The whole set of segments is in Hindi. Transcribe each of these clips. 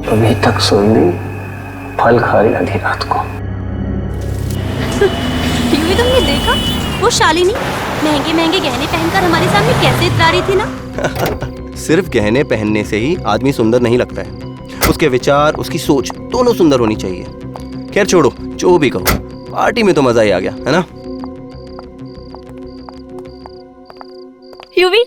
अभी तक सुन ली, फल खा रही आधी रात को। टीवी तुमने देखा वो शालिनी महंगे महंगे गहने पहनकर हमारे सामने कैसे इतरा रही थी ना। सिर्फ गहने पहनने से ही आदमी सुंदर नहीं लगता है, उसके विचार, उसकी सोच दोनों सुंदर होनी चाहिए। खैर छोड़ो, जो भी कहो, पार्टी में तो मजा ही आ गया, है ना? यूवी,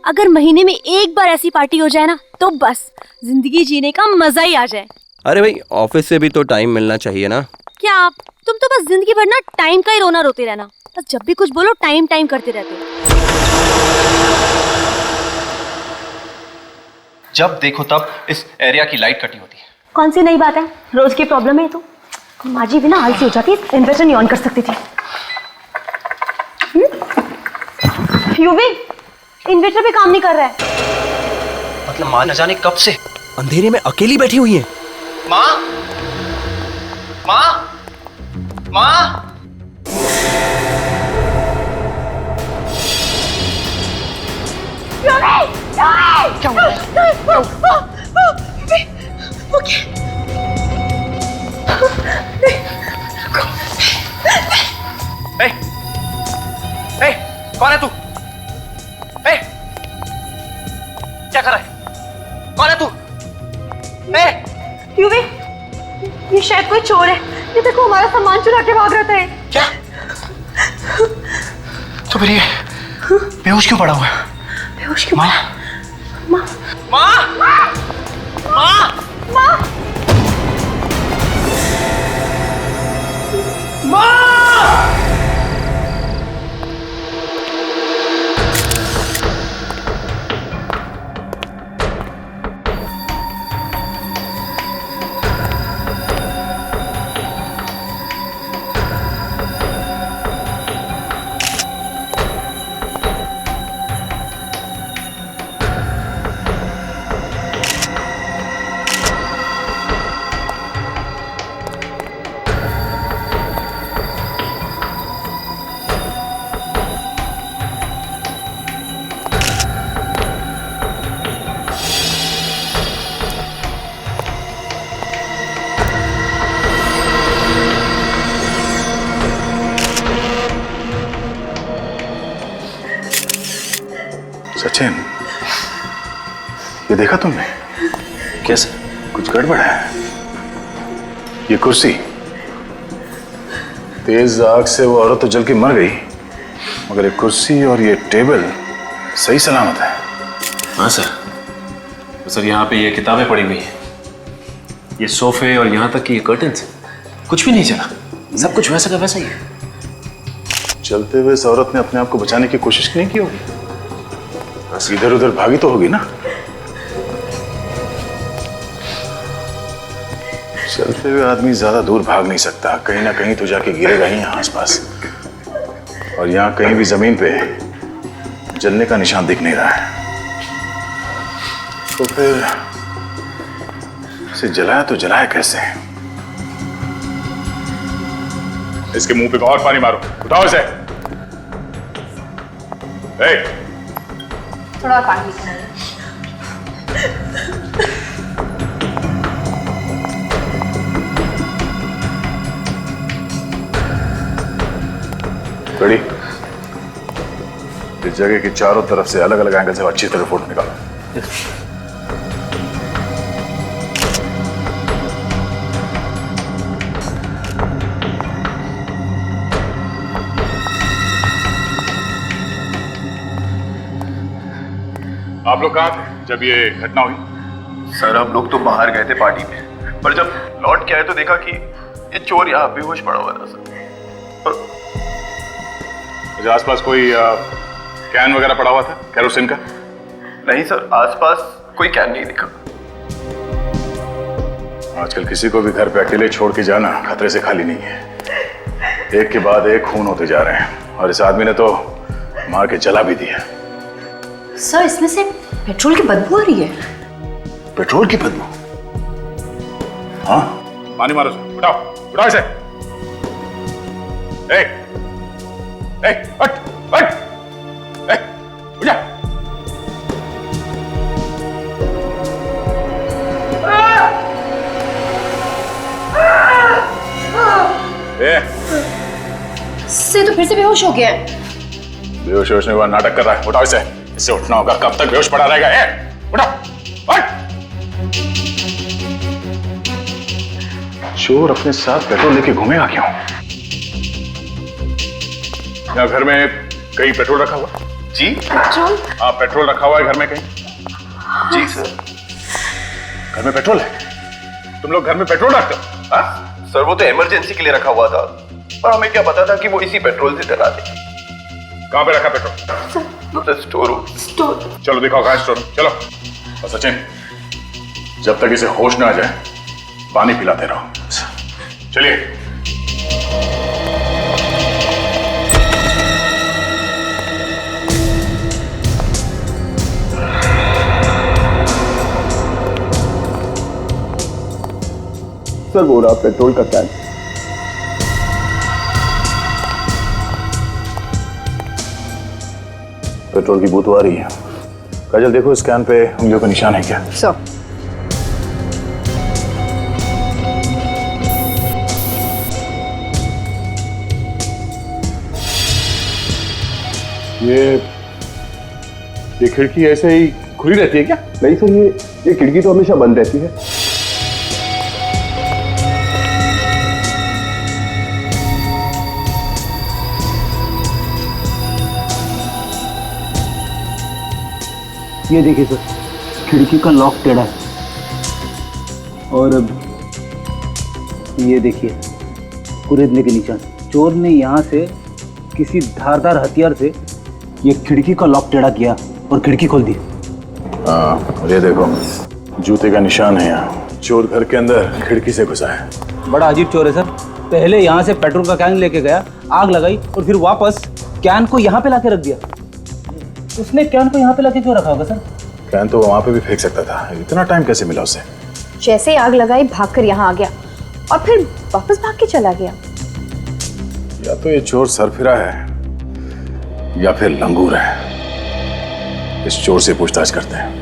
अगर महीने में एक बार ऐसी पार्टी हो जाए ना तो बस जिंदगी जीने का मजा ही आ जाए। अरे भाई, ऑफिस से भी तो टाइम मिलना चाहिए ना। क्या आप, तुम तो बस जिंदगी भर ना टाइम का ही रोना रोते रहना, बस जब भी कुछ बोलो टाइम टाइम करते रहते हो। जब देखो तब इस एरिया की लाइट कटी होती है। कौन सी नई बात है, रोज की प्रॉब्लम है। तो माँ जी भी ना आलसी हो जाती, इन्वर्टर नहीं ऑन कर सकती थी। यूवी, इन्वर्टर भी काम नहीं कर रहा है। मतलब माँ न जाने कब से अंधेरे में अकेली बैठी हुई है। माँ, माँ, माँ। क्या हुआ? कौन है तू? क्या कर रहा है? कौन है तू? यूवी, ये शायद कोई चोर है। ये देखो हमारा सामान चुरा के भाग रहा था। क्या? तो फिर ये बेहोश क्यों पड़ा हुआ है? बेहोश क्यों? माँ, माँ, माँ, माँ, माँ, माँ, माँ। सचिन, ये देखा तुमने? कैसे? कुछ गड़बड़ है। ये कुर्सी, तेज आग से वो औरत तो जल के मर गई, मगर ये कुर्सी और ये टेबल सही सलामत है। हाँ सर। तो सर यहाँ पे ये किताबें पड़ी हुई हैं, ये सोफे और यहाँ तक कि ये कर्टन्स, कुछ भी नहीं चला, सब कुछ वैसा का वैसा ही है। चलते हुए इस औरत ने अपने आप को बचाने की कोशिश नहीं की होगी, इधर उधर भागी तो होगी ना। चलते हुए आदमी ज्यादा दूर भाग नहीं सकता, कहीं ना कहीं तो जाके गिरेगा ही यहाँ आसपास। और यहाँ कहीं भी जमीन पे जलने का निशान दिख नहीं रहा है, तो फिर इसे जलाया तो जलाया कैसे? इसके मुंह पे और पानी मारो, उठाओ इसे। थोड़ा और पानी लेकर रेडी? इस जगह की चारों तरफ से अलग अलग एंगल से अच्छी तरह फोटो निकालो। आप लोग कहाँ थे जब ये घटना हुई? सर, हम लोग तो बाहर गए थे पार्टी में, पर जब लौट के आए तो देखा कि ये चोर यहाँ बेहोश पड़ा हुआ था सर। और आसपास कोई कैन वगैरह पड़ा हुआ था केरोसिन का? नहीं सर, आसपास कोई कैन नहीं दिखा। आजकल किसी को भी घर पे अकेले छोड़ के जाना खतरे से खाली नहीं है। एक के बाद एक खून होते जा रहे हैं, और इस आदमी ने तो मार के जला भी दिया। सर, इसमें से पेट्रोल की बदबू आ रही है। पेट्रोल की बदबू? हाँ, पानी मारो इसे, उठाओ उठाओ इसे। हट हट, उठ जा। बेहोश हो गया है। बेहोश होने वाला नाटक कर रहा है। उठाओ इसे, इससे उठना होगा। कब तक बेहोश पड़ा रहेगा? उठाओ, उठ। चोर अपने साथ पेट्रोल लेके घूमेगा क्यों? यहाँ घर में कहीं पेट्रोल रखा हुआ? जी पेट्रोल? हाँ, पेट्रोल रखा हुआ है घर में कहीं? जी सर। घर में पेट्रोल है? तुम लोग घर में पेट्रोल रखते हो? हाँ? सर वो तो इमरजेंसी के लिए रखा हुआ था, पर हमें क्या पता था कि वो इसी पेट्रोल से डरा दे। कहाँ पे रखा पेट्रोल? Sir store room. चलो दिखाओ कहाँ स्टोर। चलो। और सचिन, जब तक इसे होश ना आ जाए पानी पिलाते रहो। चलिए। सर वो रहा पेट्रोल का कैन। पेट्रोल की बू तो आ रही है। काजल देखो इस कैन पे उंगलियों का निशान है क्या? सर ये खिड़की ऐसे ही खुली रहती है क्या? नहीं सर, ये खिड़की तो हमेशा बंद रहती है। ये देखिए सर, खिड़की का लॉक टेढ़ा है। और अब ये देखिए कुरेदने के निशान। चोर ने यहाँ से किसी धारदार हथियार से ये खिड़की का लॉक टेढ़ा किया और खिड़की खोल दी। हाँ, और ये देखो जूते का निशान है यहाँ। चोर घर के अंदर खिड़की से घुसा है। बड़ा अजीब चोर है सर। पहले यहाँ से पेट्रोल का कैन लेके गया, आग लगाई और फिर वापस कैन को यहाँ पे लाके रख दिया। उसने कैन को यहाँ पे लाके क्यों रखा होगा सर? कैन तो वहां पे भी फेंक सकता था। इतना टाइम कैसे मिला उसे? जैसे आग लगाई भागकर यहाँ आ गया और फिर वापस भाग के चला गया। या तो ये चोर सरफिरा है या फिर लंगूर है। इस चोर से पूछताछ करते हैं।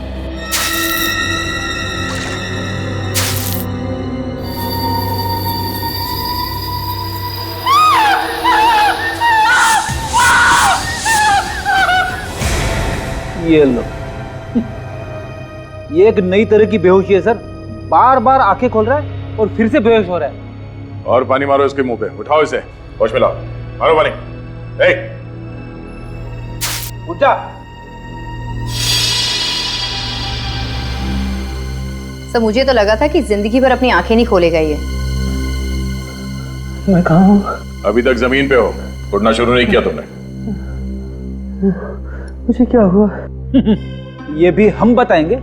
ये लो, ये एक नई तरह की बेहोशी है सर। बार बार आंखें खोल रहा है और फिर से बेहोश हो रहा है। और पानी मारो इसके मुंह पे। उठाओ इसे, होश में लाओ। मारो पानी। उठ जा। सर मुझे तो लगा था कि जिंदगी भर अपनी आंखें नहीं खोलेगा ये। मैं कहाँ हूँ? अभी तक जमीन पे हो, उठना शुरू नहीं किया तुमने। मुझे क्या हुआ? ये भी हम बताएंगे।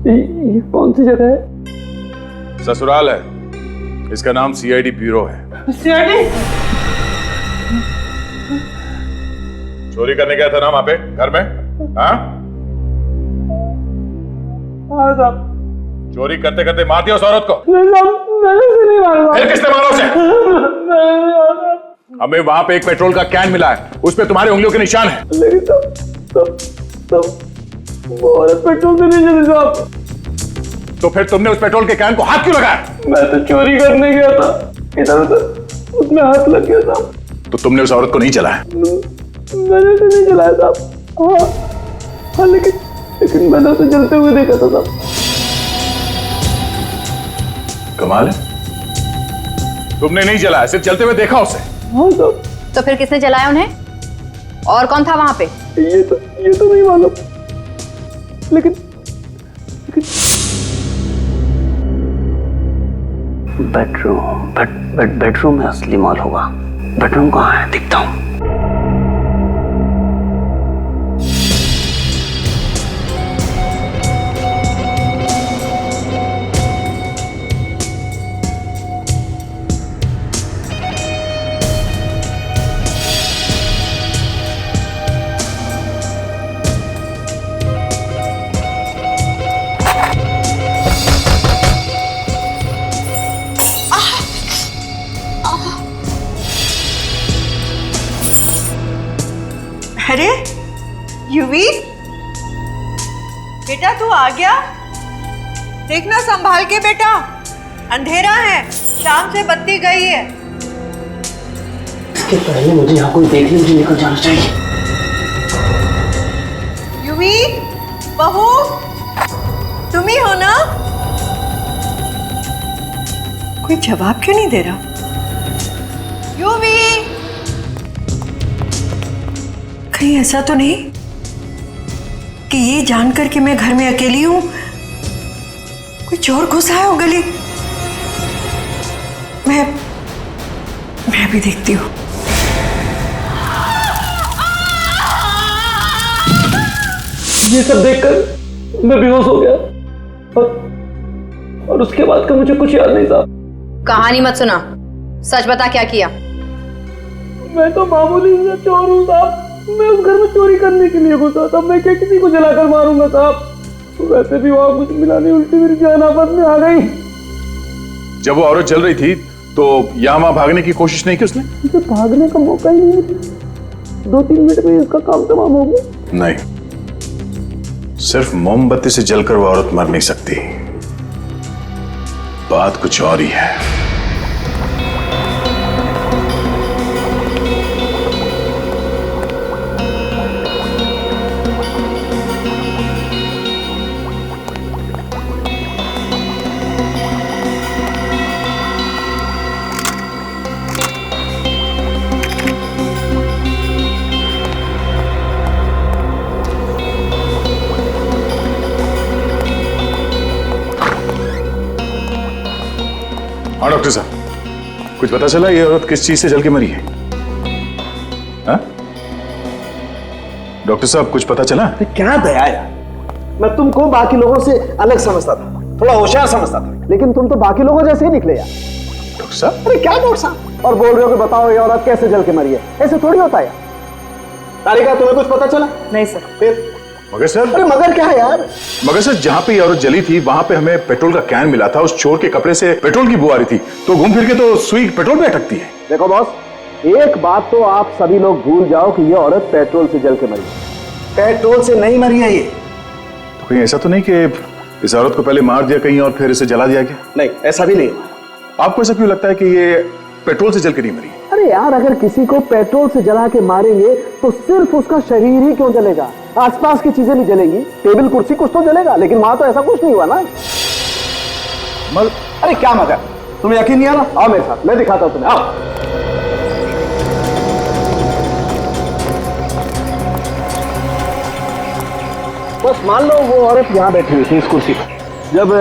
ये कौन सी जगह है? ससुराल है। इसका नाम सीआईडी ब्यूरो है। सीआईडी? चोरी करने गया था ना वहां पे घर में? हाँ साहब। चोरी करते करते मार दिया उस औरत को? मैंने उसे नहीं मारा। फिर किसने मारा उसे? हमें वहां पे एक पेट्रोल का कैन मिला है, उस पे तुम्हारे उंगलियों के निशान है। लेकिन तब वो औरत पेट्रोल से नहीं चली साहब। तो फिर तुमने उस पेट्रोल के कैन को हाथ क्यों लगाया? मैं तो चोरी करने गया था, इधर उधर उसमें हाथ लग गया साहब। तो तुमने उस औरत को नहीं चलाया? मैंने तो नहीं चलाया साहब। हाँ लेकिन मैंने उसे जलते हुए देखा था साहब। कमाल है, तुमने नहीं जलाया, सिर्फ चलते हुए देखा उसे। हाँ साहब। तो फिर किसने जलाया उन्हें? और कौन था वहां पे? ये तो नहीं मालूम, लेकिन बेडरूम में असली माल होगा। बेडरूम कहाँ है? दिखता हूँ। अरे युवी, बेटा तू आ गया? देखना संभाल के बेटा, अंधेरा है, शाम से बत्ती गई है। इसके पहले मुझे यहाँ कोई देखने से निकल जाना चाहिए। यूवी, बहू, तुम ही हो ना? कोई जवाब क्यों नहीं दे रहा? यूवी, कहीं ऐसा तो नहीं कि ये जानकर कि मैं घर में अकेली हूं कोई चोर घुस आया हो गली? मैं भी देखती हूँ। ये सब देखकर मैं बेहोश हो गया और उसके बाद का मुझे कुछ याद नहीं था। कहानी मत सुना, सच बता क्या किया। मैं तो मामूली सा चोर हूँ साहब। मैं उस घर में चोरी करने के लिए घुसा था। मैं क्या किसी को जलाकर मारूंगा साहब? वैसे भी वहां कुछ मिला नहीं, उल्टी मेरी जान आफत में आ गई। जब वो औरत जल रही थी तो यहाँ वहां भागने की कोशिश नहीं की उसने? मुझे भागने का मौका ही नहीं मिला। 2-3 मिनट में इसका काम तमाम हो गया। नहीं, सिर्फ मोमबत्ती से जलकर वो औरत मर नहीं सकती। बात कुछ और ही है। हाँ डॉक्टर साहब, कुछ पता चला ये औरत किस चीज से जल के मरी है? हाँ? डॉक्टर साहब कुछ पता चला? क्या दया यार, मैं तुमको बाकी लोगों से अलग समझता था, थोड़ा होशियार समझता था, लेकिन तुम तो बाकी लोगों जैसे ही निकले यार। डॉक्टर साहब? अरे क्या डॉक्टर साहब और बोल रहे हो कि बताओ ये औरत कैसे जल के मरी है? ऐसे थोड़ी होता है यार। तारिका, तुम्हें कुछ पता चला? नहीं सर। फिर मगर सर? अरे मगर क्या है यार? मगर सर, जहां पे ये औरत जली थी वहां पे हमें पेट्रोल का कैन मिला था। उस चोर के कपड़े से पेट्रोल की बू आ रही थी, तो घूम फिर के तो सुई पेट्रोल पे अटकती है। देखो बॉस, एक बात तो आप सभी लोग भूल जाओ कि ये औरत पेट्रोल से जल के मरी है। पेट्रोल से नहीं मरी है ये। तो कहीं ऐसा तो नहीं कि इस औरत को पहले मार दिया कहीं और फिर इसे जला दिया गया? नहीं, ऐसा भी नहीं। आपको ऐसा क्यों लगता है कि ये पेट्रोल से जल के नहीं मरी? अरे यार, अगर किसी को पेट्रोल से जला के मारेंगे तो सिर्फ उसका शरीर ही क्यों जलेगा? आसपास की चीजें नहीं जलेंगी, टेबल कुर्सी कुछ तो जलेगा, लेकिन वहां तो ऐसा कुछ नहीं हुआ ना। अरे क्या मगर, तुम्हें यकीन नहीं आ रहा? आओ मेरे साथ, मैं दिखाता हूं तुम्हें, आओ। बस मान लो वो औरत यहाँ बैठी हुई थी इस कुर्सी पर, जब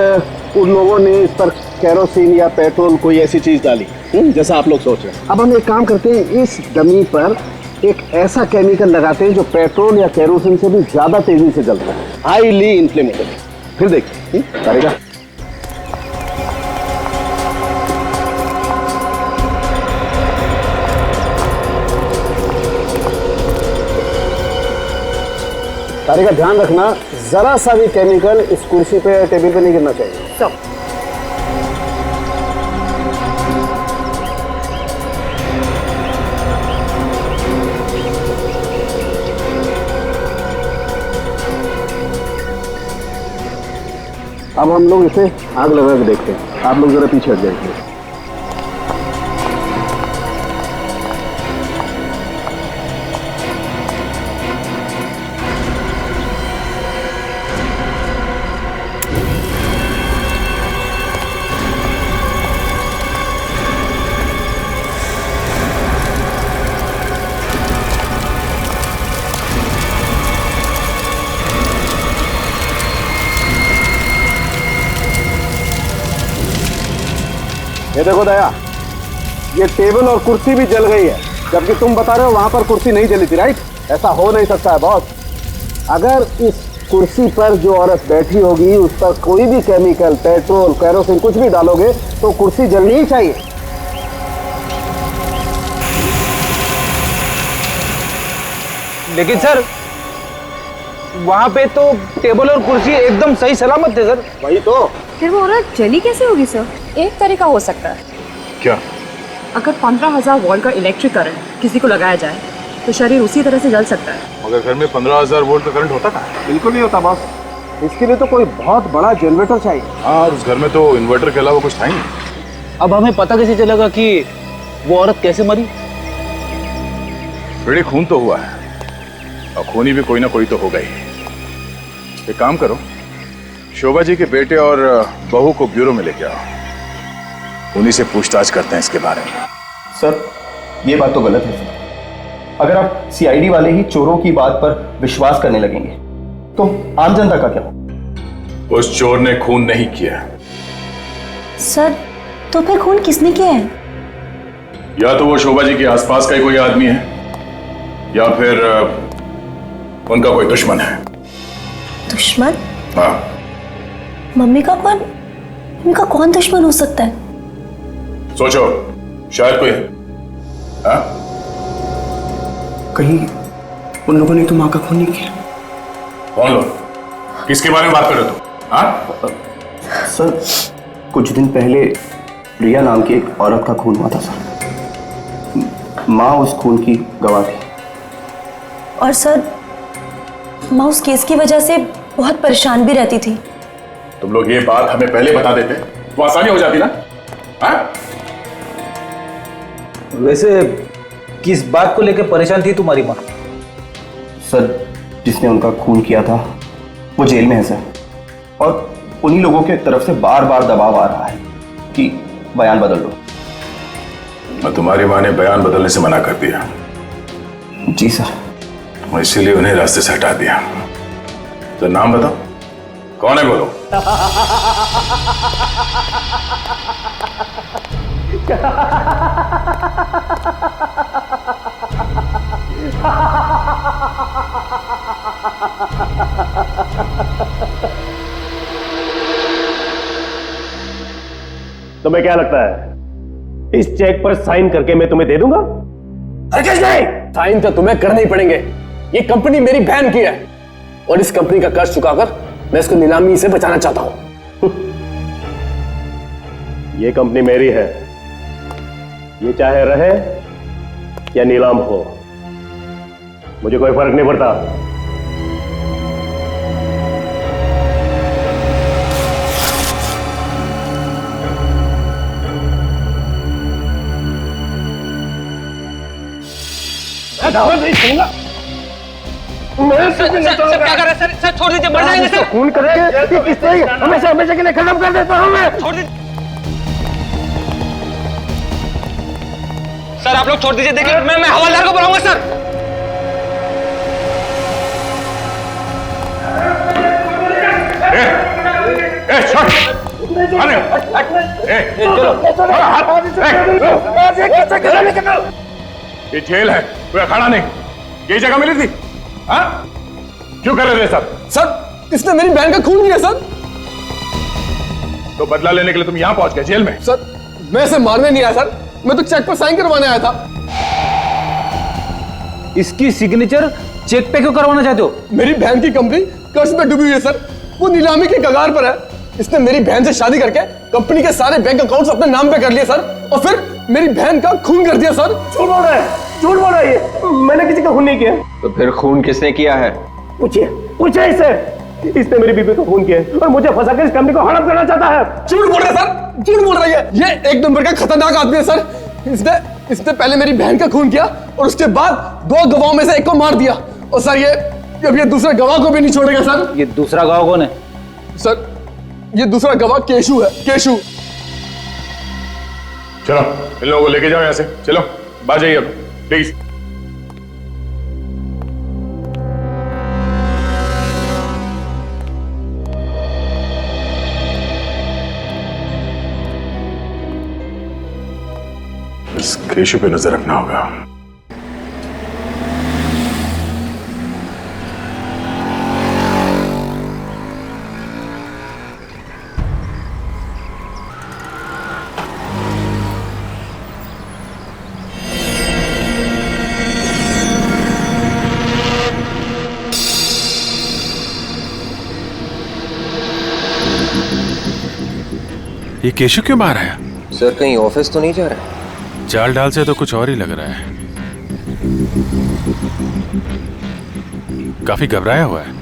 उन लोगों ने इस पर केरोसिन या पेट्रोल कोई ऐसी चीज डाली जैसा आप लोग सोच रहे हैं। अब हम एक काम करते हैं, इस डमी पर एक ऐसा केमिकल लगाते हैं जो पेट्रोल या केरोसिन से भी ज्यादा तेजी से जलता है, हाईली इन्फ्लेमेबल। फिर देखिए करेगा। तारिका, ध्यान रखना, जरा सा भी केमिकल इस कुर्सी पे टेबल पे नहीं गिरना चाहिए। सब अब हम लोग इसे आग लगा के देखते हैं। आप लोग जरा पीछे हट जाइए। ये देखो दया, ये टेबल और कुर्सी भी जल गई है, जबकि तुम बता रहे हो वहां पर कुर्सी नहीं जली थी, राइट? ऐसा हो नहीं सकता है बॉस। अगर इस कुर्सी पर जो औरत बैठी होगी उस पर कोई भी केमिकल, पेट्रोल, केरोसिन कुछ भी डालोगे तो कुर्सी जलनी ही चाहिए। लेकिन सर, वहां पे तो टेबल और कुर्सी एकदम सही सलामत थे सर। वही तो। फिर वो औरत जली कैसे होगी सर? एक तरीका हो सकता है। क्या? अगर 15,000 वोल्ट का इलेक्ट्रिक करंट किसी को लगाया जाए तो शरीर उसी तरह से जल सकता है। मगर घर में 15,000 वोल्ट का करंट होता था? बिल्कुल नहीं होता बॉस, इसके लिए तो कोई बहुत बड़ा जनरेटर चाहिए। हाँ, उस घर में तो इन्वर्टर के अलावा कुछ था ही नहीं। अब हमें पता कैसे चलेगा कि वो औरत कैसे मरी? बेटे खून तो हुआ है और खूनी भी कोई ना कोई तो होगा ही। एक काम करो, शोभा जी के बेटे और बहू को ब्यूरो में लेके आओ, उन्हीं से पूछताछ करते हैं इसके बारे में। सर ये बात तो गलत है सर। अगर आप सीआईडी वाले ही चोरों की बात पर विश्वास करने लगेंगे तो आम जनता का क्या? उस चोर ने खून नहीं किया। सर तो फिर खून किसने किया है? या तो वो शोभा जी के आसपास का ही कोई आदमी है या फिर उनका कोई दुश्मन है। दुश्मन? हाँ। मम्मी का कौन, उनका कौन दुश्मन हो सकता है? सोचो, शायद कोई। हाँ? कहीं उन लोगों ने तो माँ का खून नहीं किया। कौन लोग? किसके बारे में बात कर रहे हो तुम? हाँ? सर कुछ दिन पहले रिया नाम की एक औरत का खून हुआ था सर। माँ उस खून की गवाह थी। और सर माँ उस केस की वजह से बहुत परेशान भी रहती थी। तुम लोग ये बात हमें पहले बता देते तो आसानी हो जाती ना। हाँ? वैसे किस बात को लेकर परेशान थी तुम्हारी माँ? सर जिसने उनका खून किया था वो जेल में है सर, और उन्हीं लोगों के तरफ से बार बार दबाव आ रहा है कि बयान बदल दो। और तुम्हारी माँ ने बयान बदलने से मना कर दिया? जी सर। और इसीलिए उन्हें रास्ते से हटा दिया। तो नाम बताओ, कौन है बोलो? तुम्हें क्या लगता है इस चेक पर साइन करके मैं तुम्हें दे दूंगा? अरे कैसे नहीं? साइन तो तुम्हें करने ही पड़ेंगे। ये कंपनी मेरी बहन की है और इस कंपनी का कर्ज चुकाकर मैं इसको नीलामी से बचाना चाहता हूं। ये कंपनी मेरी है, ये चाहे रहे या नीलाम हो, मुझे कोई फर्क नहीं पड़ता। नहीं सुनूंगा। सर क्या कर रहे हैं सर? सर छोड़ दीजिए, मर जाएंगे सर। खून करके किससे हमेशा हमेशा के लिए खत्म कर देता हूं मैं। छोड़ दीजिए सर, आप लोग छोड़ दीजिए। देखिए मैं हवलदार को बुलाऊंगा सर। ये जेल है, कोई अखाड़ा नहीं। ये जगह मिली थी? हाँ? क्यों कर रहे थे सर? सर इसने मेरी बहन का खून किया सर। तो बदला लेने के लिए तुम यहाँ पहुंच गए जेल में? सर मैं इसे मारने नहीं आया सर, मैं तो चेक पर साइन करवाने आया था। इसकी सिग्नेचर चेक पे क्यों करवाना चाहते हो? मेरी बहन की कंपनी कर्ज में डूबी हुई है सर, वो नीलामी के कगार पर है। इसने मेरी बहन से शादी करके कंपनी के सारे बैंक अकाउंट्स अपने नाम पे कर लिए सर, और फिर मेरी बहन का खून कर दिया सर। झूठ बोल रहा है, झूठ बोल रहा है ये। मैंने किसी का खून नहीं किया। तो फिर खून किसने किया है? पूछिए पूछिए इससे। इसने मेरी बीबी का खून किया है और मुझे फंसाकर इस कंपनी को हड़प करना चाहता है। झूठ बोल रहा है सर, झूठ बोल रहा है। ये एक नंबर का खतरनाक आदमी है सर। इसने पहले मेरी बहन का खून किया और उसके बाद 2 गवाहों में से एक को मार दिया। और सर ये दूसरे गवाह को भी नहीं छोड़ेगा सर। ये दूसरा गवाह कौन है? सर ये दूसरा गवाह केशु है, केशु। चलो इन लोगों को लेके जाओ यहाँ से। चलो बाहर जाइए अब प्लीज। इस केशु पे नजर रखना होगा। ये केशु क्यों बाहर आया? सर कहीं ऑफिस तो नहीं जा रहा है? चाल डाल से तो कुछ और ही लग रहा है। काफी घबराया हुआ है।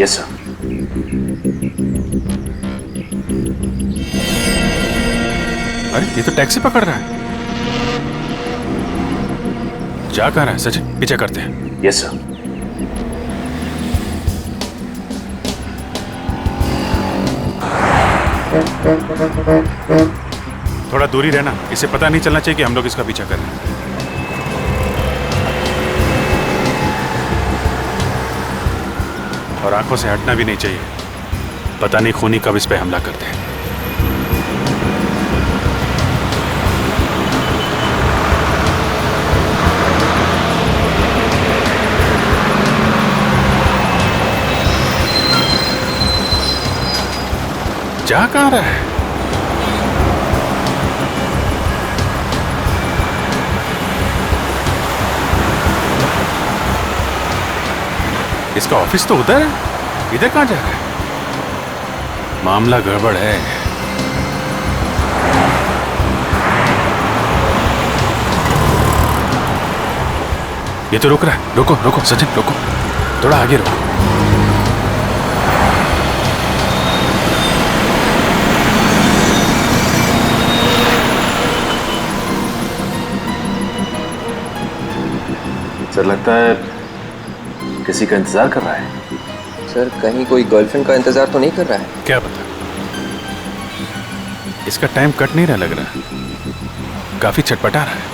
Yes sir. अरे ये तो टैक्सी पकड़ रहा है। जा कहाँ रहा है सचिन? पीछे करते हैं। Yes sir. थोड़ा दूरी रहना, इसे पता नहीं चलना चाहिए कि हम लोग इसका पीछा कर रहे हैं। और आंखों से हटना भी नहीं चाहिए, पता नहीं खूनी कब इस पे हमला करते हैं। जा कहाँ रहा है? इसका ऑफिस तो उधर है, इधर कहाँ जा रहा है? मामला गड़बड़ है। ये तो रुक रहा है। रुको रुको सचिन, रुको, थोड़ा आगे रुको। सर लगता है किसी का इंतजार कर रहा है। सर कहीं कोई गर्लफ्रेंड का इंतजार तो नहीं कर रहा है? क्या पता, इसका टाइम कट नहीं रहा लग रहा, काफी छटपटा रहा है।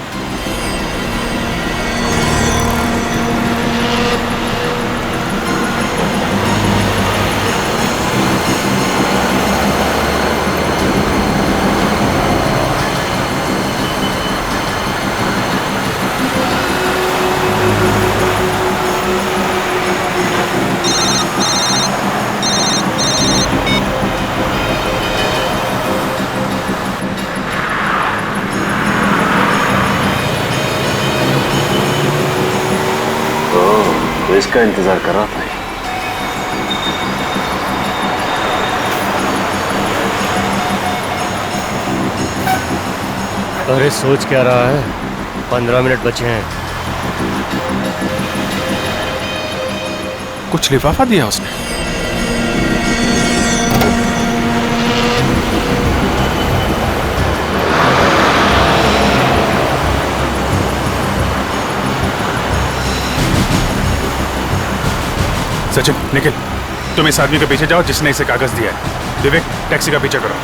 तो इसका इंतजार कर रहा था। अरे सोच क्या रहा है, 15 मिनट बचे हैं। कुछ लिफाफा दिया उसने। सचिन निखिल, तुम इस आदमी के पीछे जाओ जिसने इसे कागज दिया है। विवेक टैक्सी का पीछा करो।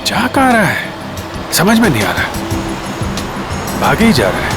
जा कहाँ रहा है समझ में नहीं आ रहा, भागे ही जा रहा है।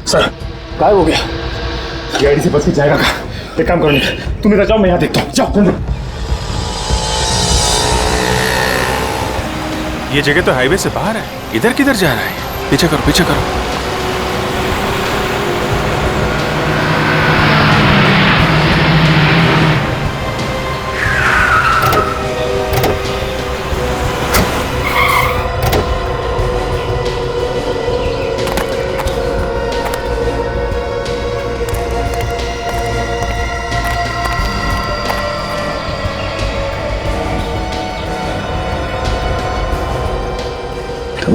सर गायब हो गया। गाड़ी से बच के जाएगा कहाँ? एक काम करो निखिल, तुम इधर जाओ, मैं यहाँ देखता हूँ। जाओ जल्दी। ये जगह तो हाईवे से बाहर है, इधर किधर जा रहा है? पीछे करो पीछे करो।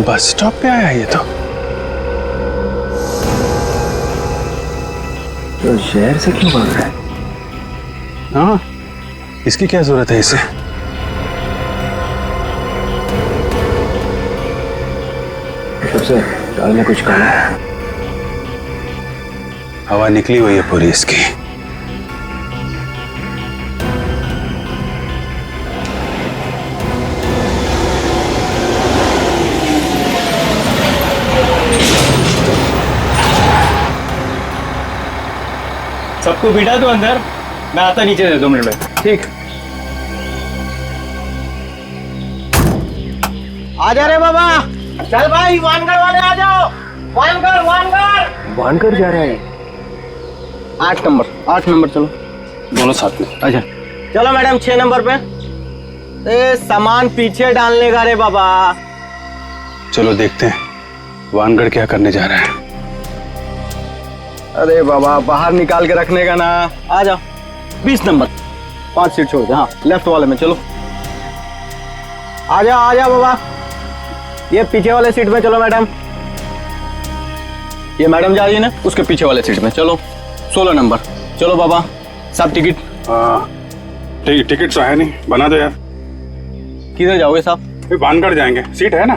बस स्टॉप पे आया ये तो शहर से क्यों भाग रहा है? हाँ, इसकी क्या जरूरत है इसे? सबसे दाल में कुछ काला है। हवा निकली हुई है पूरी इसकी। सबको बिठा दो अंदर, मैं आता नीचे से 2 मिनट में। ठीक। आ जा रे बाबा, चल भाई वानगढ़ वाले आ जाओ। वानगढ़ वानगढ़ वानगढ़ जा रहा है। 8 नंबर चलो दोनों साथ में। अच्छा चलो मैडम 6 नंबर पे। ए सामान पीछे डालने का रे बाबा। चलो देखते हैं वानगढ़ क्या करने जा रहा है। अरे बाबा बाहर निकाल के रखने का ना। आ जाओ 20 नंबर 5 सीट छोड़ दे। हाँ लेफ्ट वाले में चलो। आ जाओ बाबा, ये पीछे वाले सीट में चलो मैडम। ये मैडम जा रही है ना, उसके पीछे वाले सीट में चलो। 16 नंबर चलो बाबा। सब टिकट? टिकट तो है नहीं, बना दो यार। किधर जाओगे साहब? वानगढ़ जाएंगे, सीट है ना?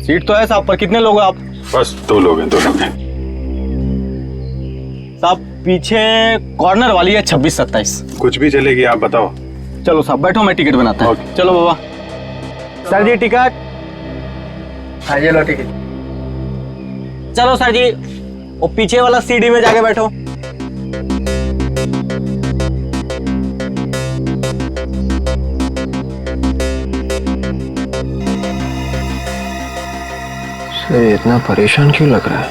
सीट तो है साहब, पर कितने लोग हैं आप? बस 2 लोग हैं। साहब पीछे कॉर्नर वाली है 26-27। कुछ भी चलेगी, आप बताओ। चलो साहब बैठो, मैं टिकट बनाता हूँ। चलो बाबा। सर जी टिकट। हाँ ये लो टिकट। चलो सर जी, वो पीछे वाला सीढ़ी में जाके बैठो। सर इतना परेशान क्यों लग रहा है?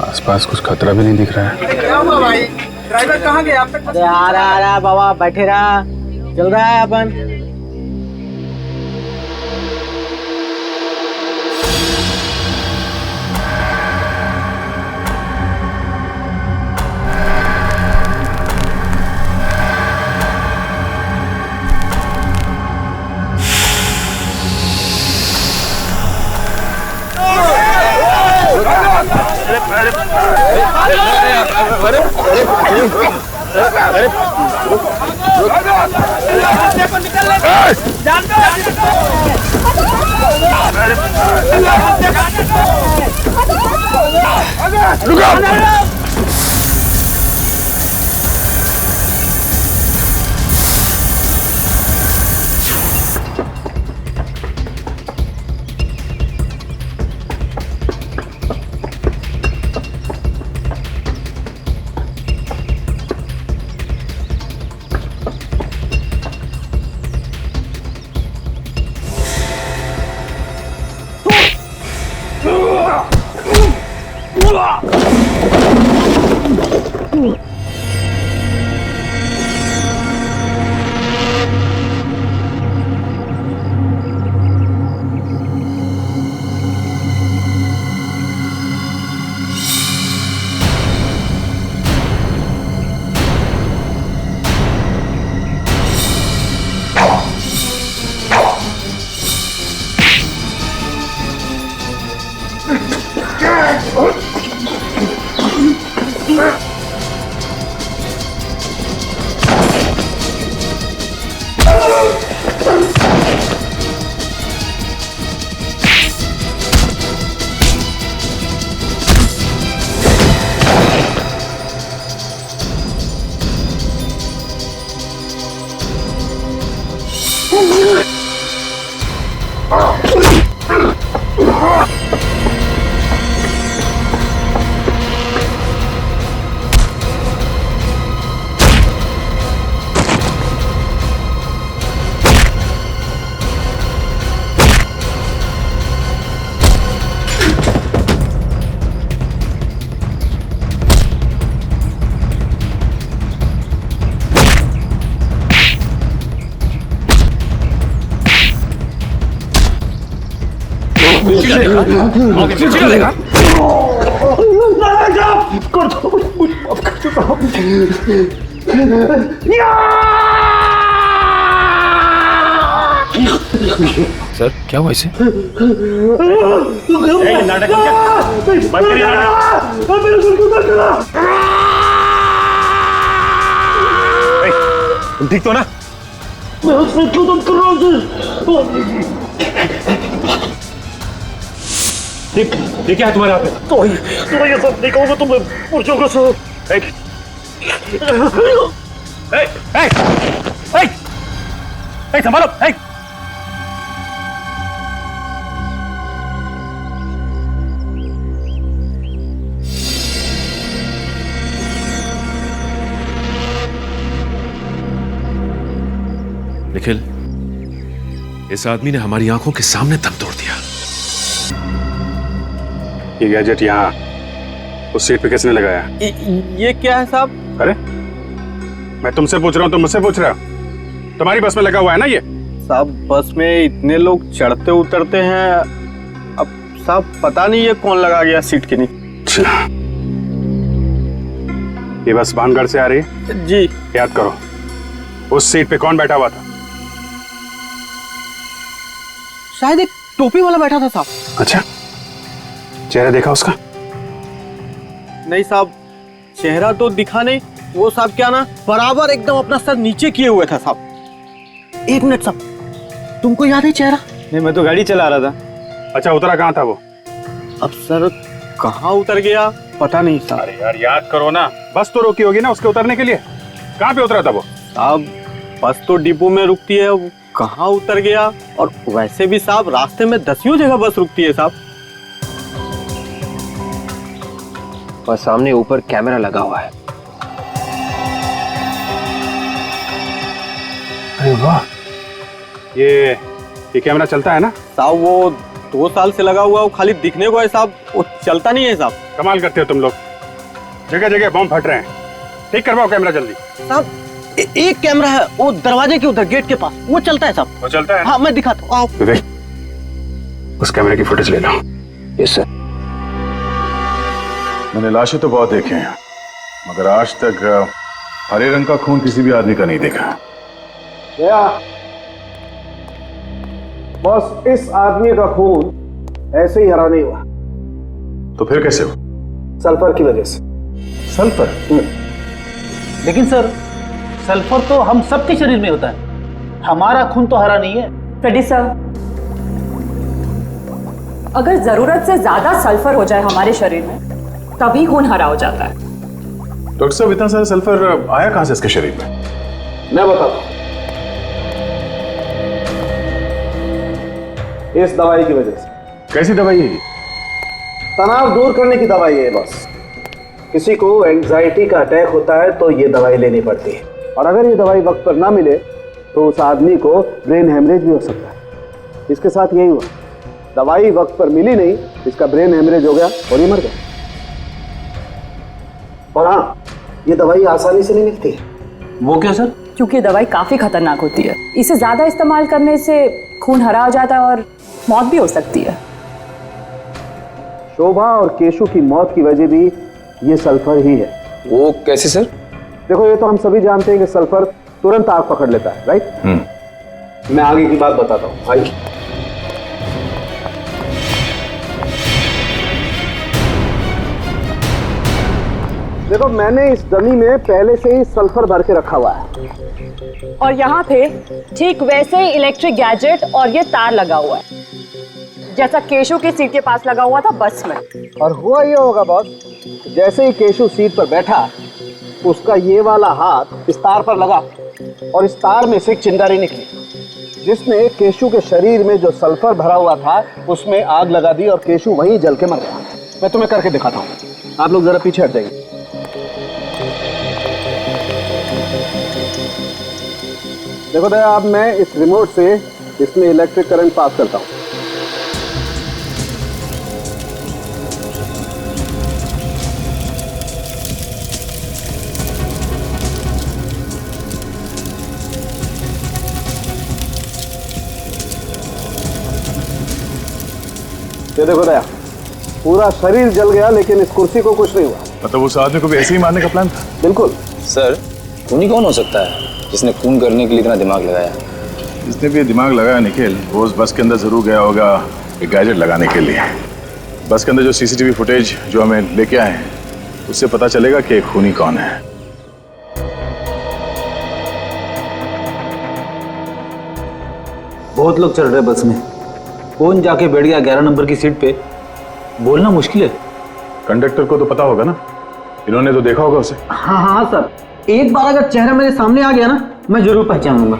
आसपास कुछ खतरा भी नहीं दिख रहा है। क्या हुआ भाई, ड्राइवर कहाँ गया आप तक? अरे आ रहा बाबा, बैठे रहा, चल रहा है अपन। सर क्या हुआ इसे? तुम ठीक तो ना? मैं उसमें क्यों तुम कर रहा हूँ? ये क्या है तुम्हारे हाथ में? तो ये सब नहीं कहूँगा तो मैं मर जाऊंगा सर। संभालो। निखिल, इस आदमी ने हमारी आंखों के सामने दम तोड़ दिया। ये गैजेट यहाँ उस सीट पे किसने लगाया? ये क्या है साहब? अरे मैं तुमसे पूछ रहा हूँ, तुम मुझसे पूछ रहे हो? तुम्हारी बस में लगा हुआ है ना ये? साहब बस में इतने लोग चढ़ते उतरते हैं, अब साहब पता नहीं ये कौन लगा गया सीट के नीचे। ये बस भानगढ़ से आ रही है? जी। याद करो उस सीट पे कौन बैठा हुआ था? शायद एक टोपी वाला बैठा था साहब। अच्छा, चेहरा देखा उसका? नहीं साहब, चेहरा तो दिखा नहीं। वो साहब क्या ना बराबर एकदम अपना सर नीचे किए हुए था साहब। एक मिनट साहब, तुमको याद है चेहरा? नहीं, मैं तो गाड़ी चला रहा था। अच्छा, उतरा कहाँ था वो? अब सर कहाँ उतर गया पता नहीं साहब। अरे यार याद करो ना, बस तो रोकी होगी ना उसके उतरने के लिए। कहाँ पे उतरा था वो? साहब बस तो डिपो में रुकती है, वो कहाँ उतर गया? और वैसे भी साहब रास्ते में 10 जगह बस रुकती है साहब। और सामने ऊपर कैमरा लगा हुआ है। अरे वाह, ये कैमरा चलता है ना? साहब वो 2 साल से लगा हुआ, वो खाली दिखने को है साहब, वो चलता नहीं है साहब। कमाल करते हो तुम लोग, जगह जगह बम फट रहे हैं। ठीक करवाओ कैमरा जल्दी। साहब एक कैमरा है वो दरवाजे के उधर गेट के पास, वो चलता है साहब। वो चलता है? हाँ मैं दिखाता हूँ, आओ। विवेक, उस कैमरे की फुटेज ले लो। Yes sir. मैंने लाशें तो बहुत देखे हैं, मगर आज तक हरे रंग का खून किसी भी आदमी का नहीं देखा। गया बॉस, इस आदमी का खून ऐसे ही हरा नहीं हुआ। तो फिर कैसे हो? सल्फर की वजह से। सल्फर? लेकिन सर, सल्फर तो हम सबके शरीर में होता है, हमारा खून तो हरा नहीं है। फ्रेडी सर, अगर जरूरत से ज्यादा सल्फर हो जाए हमारे शरीर में तभी खून हरा हो जाता है। डॉक्टर साहब, इतना सारा सल्फर आया कहां से इसके शरीर में? मैं बताता हूं, इस दवाई की वजह से। कैसी दवाई है ये? तनाव दूर करने की दवाई है बॉस। किसी को एंजाइटी का अटैक होता है तो ये दवाई लेनी पड़ती है, और अगर ये दवाई वक्त पर ना मिले तो उस आदमी को ब्रेन हेमरेज भी हो सकता है। इसके साथ यही हुआ, दवाई वक्त पर मिली नहीं, इसका ब्रेन हेमरेज हो गया और ये मर गया। और हाँ, ये दवाई आसानी से नहीं मिलती है। वो क्या सर? क्योंकि दवाई काफी खतरनाक होती है, इसे ज्यादा इस्तेमाल करने से खून हरा हो जाता है और मौत भी हो सकती है। शोभा और केशु की मौत की वजह भी ये सल्फर ही है। वो कैसे सर? देखो, ये तो हम सभी जानते हैं कि सल्फर तुरंत आग पकड़ लेता है, राइट? मैं आगे की बात बताता हूँ, आइए। देखो, मैंने इस डमी में पहले से ही सल्फर भर के रखा हुआ है, और यहाँ पे ठीक वैसे ही इलेक्ट्रिक गैजेट और ये तार लगा हुआ है, जैसा केशु की सीट के पास लगा हुआ था बस में। और हुआ ये होगा बॉस, जैसे ही केशु सीट पर बैठा, उसका ये वाला हाथ इस तार पर लगा और इस तार में से एक चिंगारी निकली, जिसने केशु के शरीर में जो सल्फर भरा हुआ था उसमें आग लगा दी और केशु वहीं जल के मर गया। मैं तुम्हें करके दिखाता हूँ, आप लोग जरा पीछे हट जाइए। देखो दया, अब मैं इस रिमोट से इसमें इलेक्ट्रिक करंट पास करता हूँ। ये देखो दया, पूरा शरीर जल गया लेकिन इस कुर्सी को कुछ नहीं हुआ। मतलब उस आदमी को भी ऐसे ही मारने का प्लान था? बिल्कुल। सर, खूनी कौन हो सकता है जिसने खून करने के लिए इतना दिमाग लगाया? जिसने भी दिमाग लगाया निखिल, वो उस बस के अंदर जरूर गया होगा एक गैजेट लगाने के लिए। बस के अंदर जो सीसीटीवी फुटेज जो हमें लेके आए हैं, उससे पता चलेगा कि खूनी कौन है। बहुत लोग चढ़ रहे बस में, कौन जाके बैठ गया 11 नंबर की सीट पे बोलना मुश्किल है। कंडक्टर को तो पता होगा ना, इन्होंने तो देखा होगा उसे। हाँ हाँ सर, एक बार अगर चेहरा मेरे सामने आ गया ना, मैं जरूर पहचान लूंगा।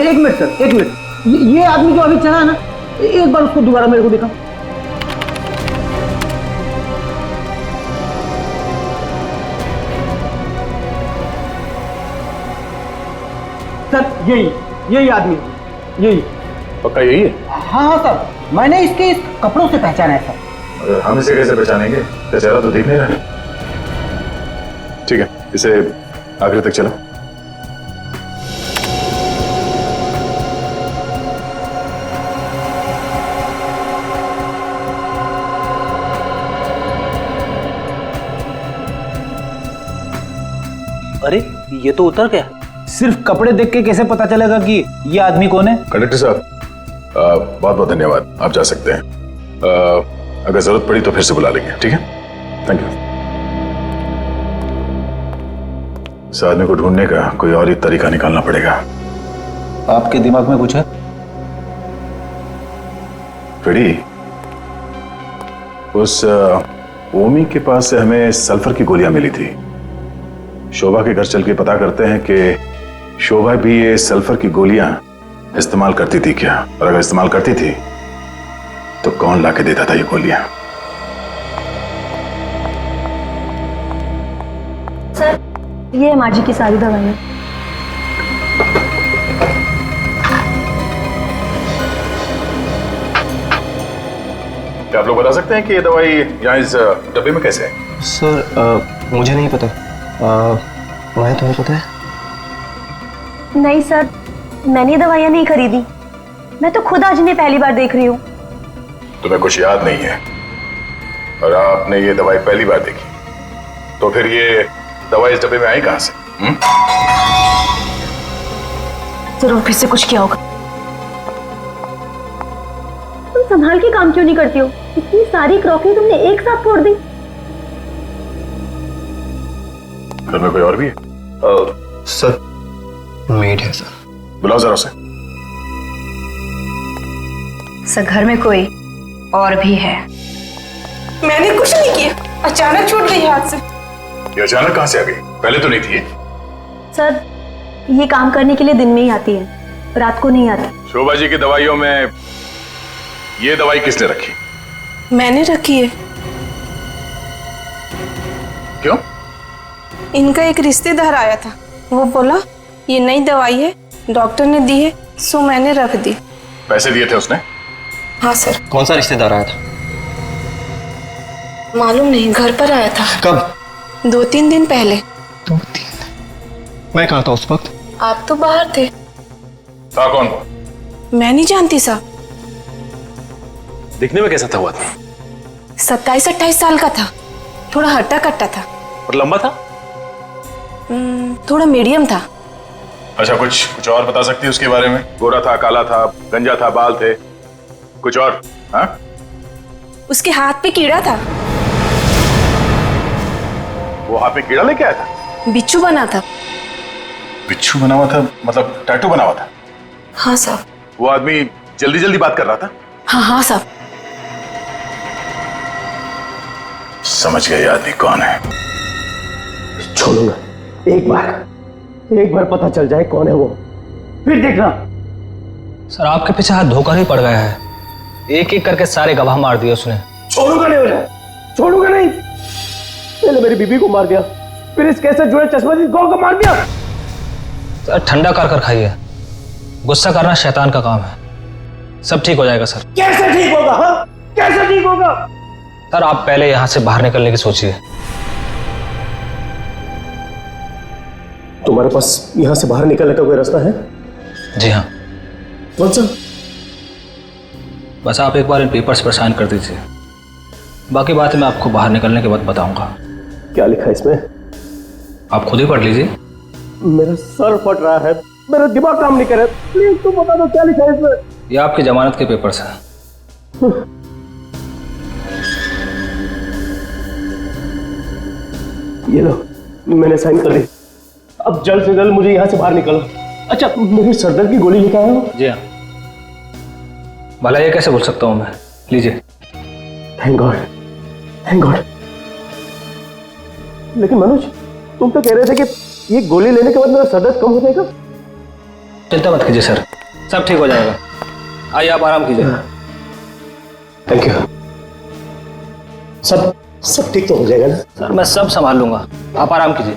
एक मिनट सर, एक मिनट। ये आदमी जो अभी चढ़ा है ना, एक बार उसको दोबारा मेरे को दिखाओ। सर यही आदमी, यही। पक्का यही है? हाँ हाँ सर, मैंने इसके इस कपड़ों से पहचाना है सर। और हम इसे कैसे पहचानेंगे? इसका चेहरा तो दिख नहीं रहा। ठीक है, इसे आखिर तक चलो। अरे ये तो उतर गया। सिर्फ कपड़े देख के कैसे पता चलेगा कि ये आदमी कौन है? कंडक्टर साहब, बहुत बहुत धन्यवाद, आप जा सकते हैं। अगर जरूरत पड़ी तो फिर से बुला लेंगे, ठीक है? Thank you. इस आदमी को ढूंढने का कोई और ही तरीका निकालना पड़ेगा। आपके दिमाग में कुछ है? फिड़ी, उस ओमी के पास से हमें सल्फर की गोलियां मिली थी। शोभा के घर चल के पता करते हैं कि शोभा भी ये सल्फर की गोलियां इस्तेमाल करती थी क्या, और अगर इस्तेमाल करती थी तो कौन लाके देता था ये गोलियां? सर, ये माँ जी की सारी दवाइयाँ। क्या आप लोग बता सकते हैं कि ये दवाई यहाँ इस डब्बे में कैसे है? सर मुझे नहीं पता। मैं, तुम्हें पता है? नहीं सर, मैंने दवाइयाँ नहीं खरीदी। मैं तो खुद आज इन्हें पहली बार देख रही हूँ। तुम्हें कुछ याद नहीं है और आपने ये दवाई पहली बार देखी, तो फिर ये दवाई इस डब्बे में आई कहां से? जरूर फिर से कुछ किया होगा। तुम संभाल के काम क्यों नहीं करती हो? इतनी सारी क्रॉकरी तुमने एक साथ फोड़ दी। घर में कोई और भी है? सर मेड है सर। बुलाओ जरा उसे। सर घर में कोई और भी है। मैंने कुछ नहीं किया, अचानक छूट गई हाथ से। ये अचानक कहां से आ गई? पहले तो नहीं थी। सर, ये काम करने के लिए दिन में ही आती है, रात को नहीं आती। शोभा जी की दवाइयों में ये दवाई किसने रखी? मैंने रखी है। क्यों? इनका एक रिश्तेदार आया था, वो बोला ये नई दवाई है, डॉक्टर ने दी है, सो मैंने रख दी। पैसे दिए थे उसने? हाँ सर। कौन सा रिश्तेदार आया था? मालूम नहीं, घर पर आया था। कब? 2-3 दिन पहले। 2-3? मैं कहाँ था उस वक्त? आप तो बाहर थे। था कौन? मैं नहीं जानती साहब। दिखने में कैसा था वो आदमी? 27-28 साल का था, थोड़ा हट्टा कट्टा था। और लंबा था? थोड़ा मीडियम था। अच्छा, कुछ और बता सकती है उसके बारे में? गोरा था, काला था, गंजा था, बाल थे, कुछ और? हाँ? उसके हाथ पे कीड़ा था। वो हाथ में कीड़ा लेके आया था? बिच्छू बना था। बिच्छू बना हुआ था मतलब टैटू बना हुआ था? हाँ साहब। वो आदमी जल्दी जल्दी बात कर रहा था? हाँ हाँ साहब। समझ गए आदमी कौन है। छोड़ूंगा, एक बार पता चल जाए कौन है वो, फिर देखना। सर आपके पीछे हाथ धोकर ही पड़ गया है, एक एक करके सारे गवाह मार दिए उसने। छोड़ूंगा नहीं उन्हें, छोड़ूंगा नहीं। पहले मेरी बीबी को मार दिया, फिर इस केस से जुड़े चश्मदीद गौर को मार दिया। सर ठंडा कर खाइए, गुस्सा करना शैतान का काम है। सब ठीक हो जाएगा सर। कैसे ठीक होगा? हाँ, कैसे ठीक होगा? सर आप पहले यहाँ से बाहर निकलने की सोचिए। तुम्हारे पास यहाँ से बाहर निकलने का कोई रास्ता है? जी हाँ। कौन सा? बस आप एक बार इन पेपर्स पर साइन कर दीजिए, बाकी बातें मैं आपको बाहर निकलने के बाद बताऊंगा। क्या लिखा है इसमें? आप खुद ही पढ़ लीजिए। मेरा सर फट रहा है, मेरा दिमाग काम नहीं कर रहा। प्लीज तुम बता दो क्या लिखा है इसमें। ये आपकी जमानत के पेपर्स हैं। ये लो, मैंने साइन कर दी। अब जल्द से जल्द मुझे यहाँ से बाहर निकलो। अच्छा, मेरे सरदर्द की गोली लेकर आए हो? जी हाँ। भला ये कैसे भूल सकता हूँ मैं, लीजिए। Thank God, thank God. लेकिन मनोज, तुम तो कह रहे थे कि ये गोली लेने के बाद मेरा सरदर्द कम हो जाएगा। चिंता मत कीजिए सर, सब ठीक हो जाएगा। आइए आप आराम कीजिए। Thank you. सब ठीक तो हो जाएगा ना? सर मैं सब संभाल लूंगा, आप आराम कीजिए।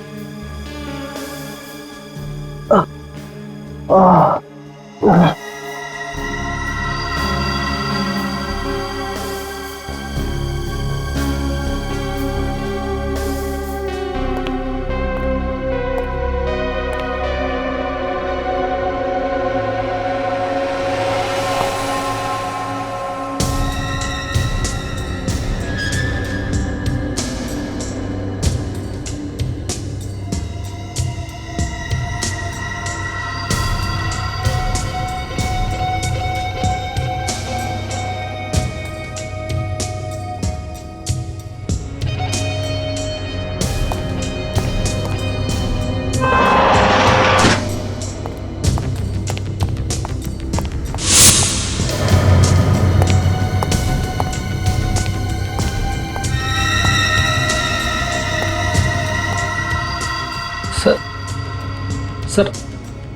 सर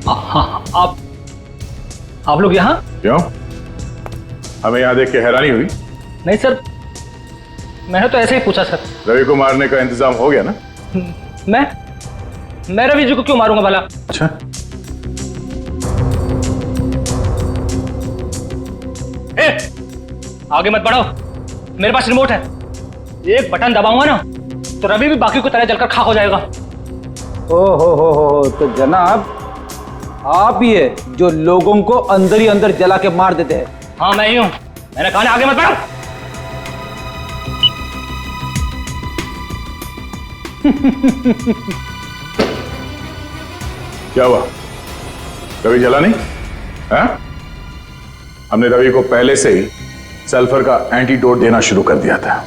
हाँ, आप लोग यहाँ? क्यों, हमें यहाँ देख के हैरानी हुई? नहीं सर, मैंने तो ऐसे ही पूछा सर। रवि को मारने का इंतजाम हो गया ना? मैं रवि जी को क्यों मारूंगा भला? अच्छा, आगे मत बढ़ो, मेरे पास रिमोट है। एक बटन दबाऊंगा ना तो रवि भी बाकी को तरह जलकर खाक हो जाएगा। हो तो जनाब आप ही है जो लोगों को अंदर ही अंदर जला के मार देते हैं। हाँ मैं ही हूं, मैंने कहा ना आगे मत बढ़ो। क्या हुआ, रवि जला नहीं? हाँ? हमने रवि को पहले से ही सल्फर का एंटीडोट देना शुरू कर दिया था।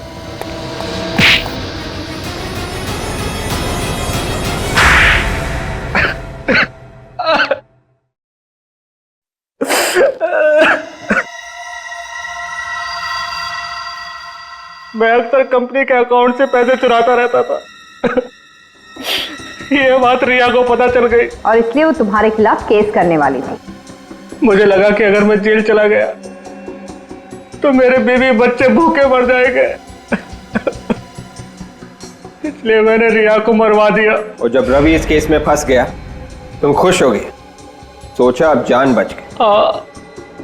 मैं अक्सर कंपनी के अकाउंट से पैसे चुराता रहता था। ये बात रिया को पता चल गई और इसलिए वो तुम्हारे खिलाफ केस करने वाली थी। मुझे लगा कि अगर मैं जेल चला गया तो मेरे बीवी बच्चे भूखे मर जाएंगे। इसलिए मैंने रिया को मरवा दिया। और जब रवि इस केस में फंस गया तुम खुश हो गए, सोचा अब जान बच गई।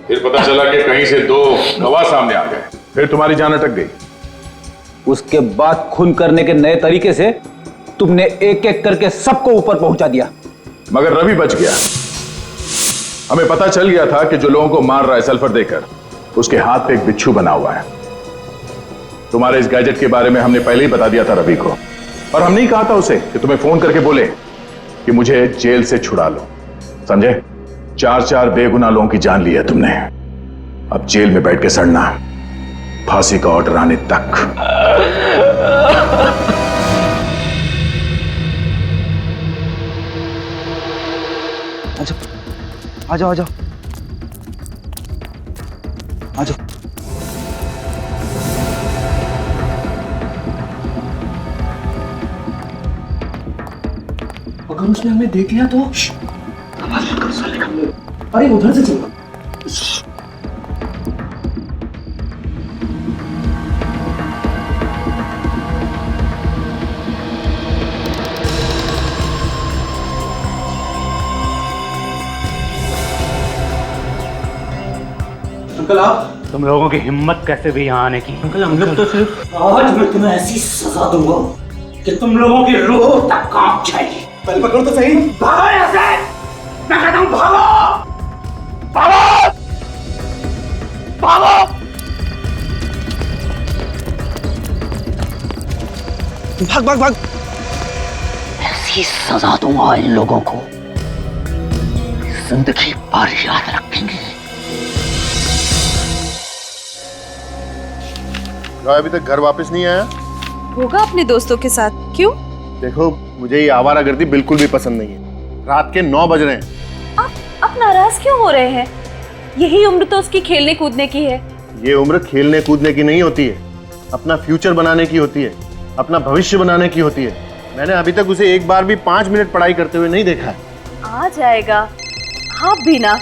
फिर पता चला कि कहीं से दो गवाह सामने आ गए, फिर तुम्हारी जान अटक गई। उसके बाद खून करने के नए तरीके से तुमने एक एक करके सबको ऊपर पहुंचा दिया, मगर रवि बच गया। हमें पता चल गया था कि जो लोगों को मार रहा है सल्फर देकर, उसके हाथ पे एक बिच्छू बना हुआ है। तुम्हारे इस गैजेट के बारे में हमने पहले ही बता दिया था रवि को, और हमने ही कहा था उसे कि तुम्हें फोन करके बोले कि मुझे जेल से छुड़ा लो। समझे? 4 बेगुनाह लोगों की जान ली है तुमने। अब जेल में बैठ के सड़ना, फांसी का ऑर्डर आने तक। आ जाओ अगर उसने हमें देख लिया तो आवाज मत करो साले का। अरे उधर से चलो। अंकल आप, तुम लोगों की हिम्मत कैसे भी यहाँ आने की? अंकल हम लोग तो सिर्फ आज मैं तुम्हें ऐसी सजा दूंगा कि तुम लोगों की रूह तक कांप जाएगी। पहले पकड़ो तो सही। भागो यहाँ से, मैं कहता हूँ भागो, भागो, भागो। भाग। ऐसी सजा दूंगा इन लोगों को, जिंदगी भर याद रखेंगे। अभी तक घर वापस नहीं आया? होगा अपने दोस्तों के साथ। क्यों? देखो, मुझे ये आवारागर्दी बिल्कुल भी पसंद नहीं है। रात के 9 बज रहे हैं। आप नाराज क्यों हो रहे हैं? यही उम्र तो उसकी खेलने कूदने की है। ये उम्र खेलने कूदने की नहीं होती है, अपना फ्यूचर बनाने की होती है, अपना भविष्य बनाने की होती है। मैंने अभी तक उसे एक बार भी 5 मिनट पढ़ाई करते हुए नहीं देखा है। आ जाएगा, आप भी ना।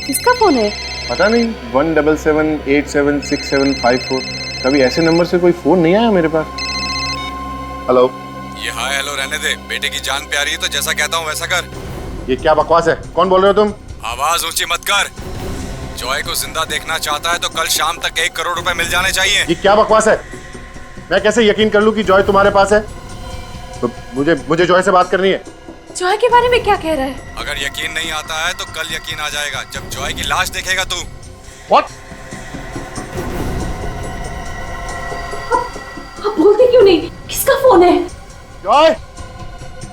किसका फोन है? पता नहीं, 177876754। कभी ऐसे नंबर से कोई फोन नहीं आया मेरे पास। हेलो। ये हाय हेलो रहने दे, बेटे की जान प्यारी है तो जैसा कहता हूँ वैसा कर। ये क्या बकवास है? कौन बोल रहे हो तुम? आवाज ऊंची मत कर। जॉय को जिंदा देखना चाहता है तो कल शाम तक 1 करोड़ रुपए मिल जाने चाहिए। ये क्या बकवास है? मैं कैसे यकीन कर लूं कि जॉय तुम्हारे पास है? तो मुझे जॉय से बात करनी है। जॉय के बारे में क्या कह रहा है? अगर यकीन नहीं आता है तो कल यकीन आ जाएगा जब जॉय की लाश देखेगा तू। What? आप बोलते क्यों नहीं? किसका फोन है? जॉय।